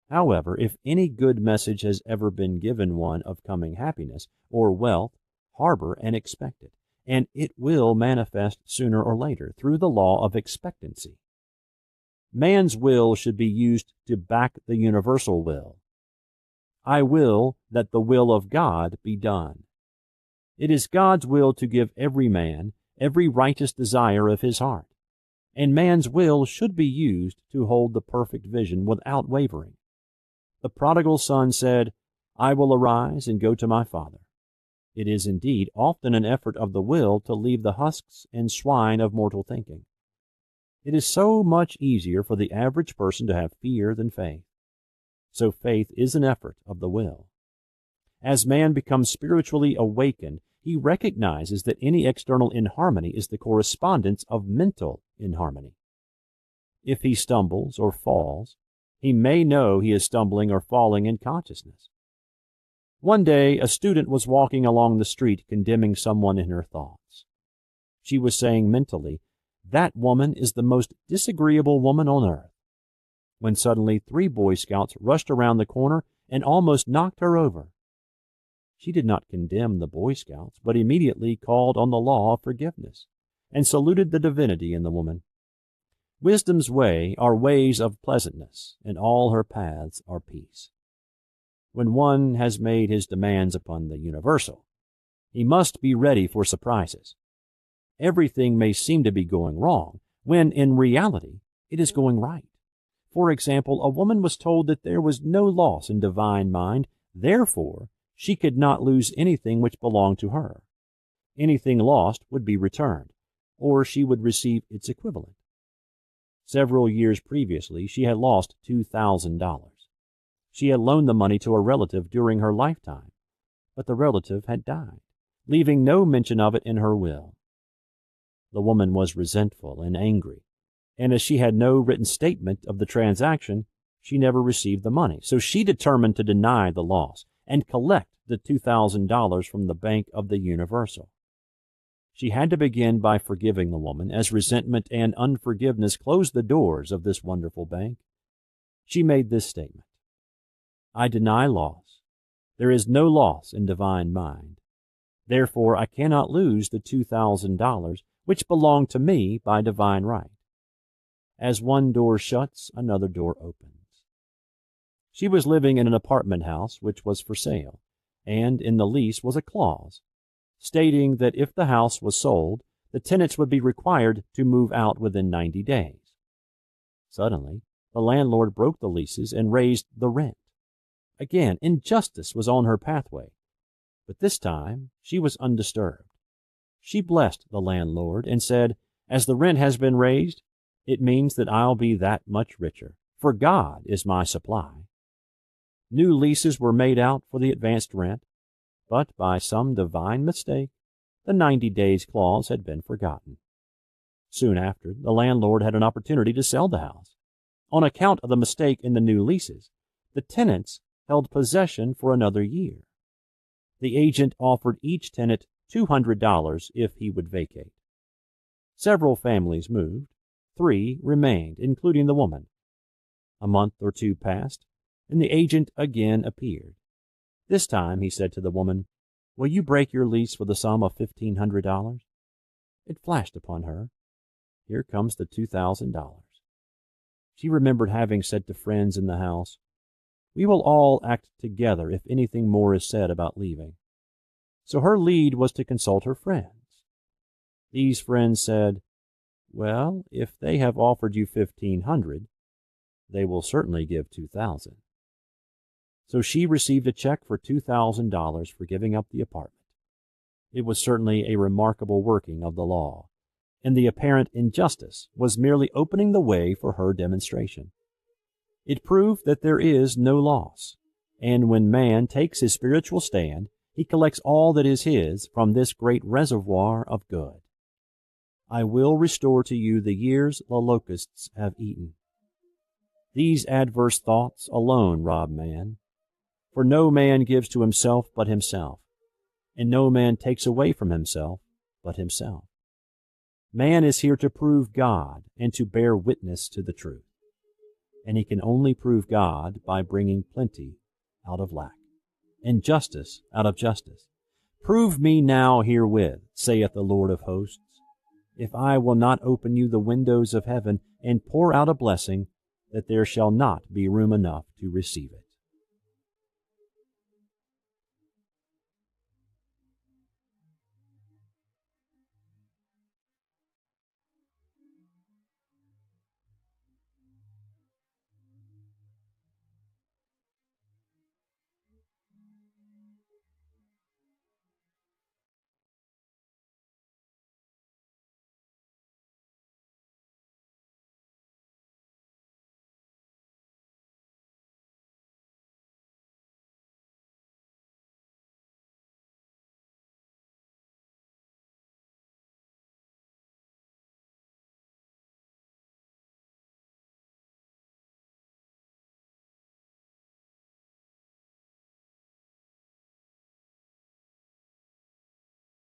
However, if any good message has ever been given one of coming happiness or wealth, harbor and expect it, and it will manifest sooner or later through the law of expectancy. Man's will should be used to back the universal will. I will that the will of God be done. It is God's will to give every man every righteous desire of his heart, and man's will should be used to hold the perfect vision without wavering. The prodigal son said, "I will arise and go to my father." It is indeed often an effort of the will to leave the husks and swine of mortal thinking. It is so much easier for the average person to have fear than faith. So faith is an effort of the will. As man becomes spiritually awakened, he recognizes that any external inharmony is the correspondence of mental inharmony. If he stumbles or falls, he may know he is stumbling or falling in consciousness. One day, a student was walking along the street condemning someone in her thoughts. She was saying mentally, "That woman is the most disagreeable woman on earth," when suddenly 3 Boy Scouts rushed around the corner and almost knocked her over. She did not condemn the Boy Scouts, but immediately called on the law of forgiveness and saluted the divinity in the woman. Wisdom's way are ways of pleasantness, and all her paths are peace. When one has made his demands upon the universal, he must be ready for surprises. Everything may seem to be going wrong, when in reality it is going right. For example, a woman was told that there was no loss in divine mind, therefore she could not lose anything which belonged to her. Anything lost would be returned, or she would receive its equivalent. Several years previously, she had lost $2,000. She had loaned the money to a relative during her lifetime, but the relative had died, leaving no mention of it in her will. The woman was resentful and angry, and as she had no written statement of the transaction, she never received the money. So she determined to deny the loss and collect the $2,000 from the Bank of the Universal. She had to begin by forgiving the woman, as resentment and unforgiveness closed the doors of this wonderful bank. She made this statement: I deny loss. There is no loss in divine mind. Therefore, I cannot lose the $2,000 which belong to me by divine right. As one door shuts, another door opens. She was living in an apartment house which was for sale, and in the lease was a clause stating that if the house was sold, the tenants would be required to move out within 90 days. Suddenly, the landlord broke the leases and raised the rent. Again, injustice was on her pathway, but this time she was undisturbed. She blessed the landlord and said, as the rent has been raised, it means that I'll be that much richer, for God is my supply. New leases were made out for the advanced rent, but by some divine mistake, the 90 days clause had been forgotten. Soon after, the landlord had an opportunity to sell the house. On account of the mistake in the new leases, the tenants held possession for another year. The agent offered each tenant $200 if he would vacate. Several families moved. 3 remained, including the woman. A month or 2 passed, and the agent again appeared. This time he said to the woman, will you break your lease for the sum of $1,500? It flashed upon her. Here comes the $2,000. She remembered having said to friends in the house, we will all act together if anything more is said about leaving. So her lead was to consult her friends. These friends said, well, if they have offered you $1,500, they will certainly give $2,000. So she received a check for $2,000 for giving up the apartment. It was certainly a remarkable working of the law, and the apparent injustice was merely opening the way for her demonstration. It proved that there is no loss, and when man takes his spiritual stand, he collects all that is his from this great reservoir of good. I will restore to you the years the locusts have eaten. These adverse thoughts alone rob man. For no man gives to himself but himself, and no man takes away from himself but himself. Man is here to prove God and to bear witness to the truth, and he can only prove God by bringing plenty out of lack, and justice out of justice. Prove me now herewith, saith the Lord of hosts, if I will not open you the windows of heaven and pour out a blessing, that there shall not be room enough to receive it.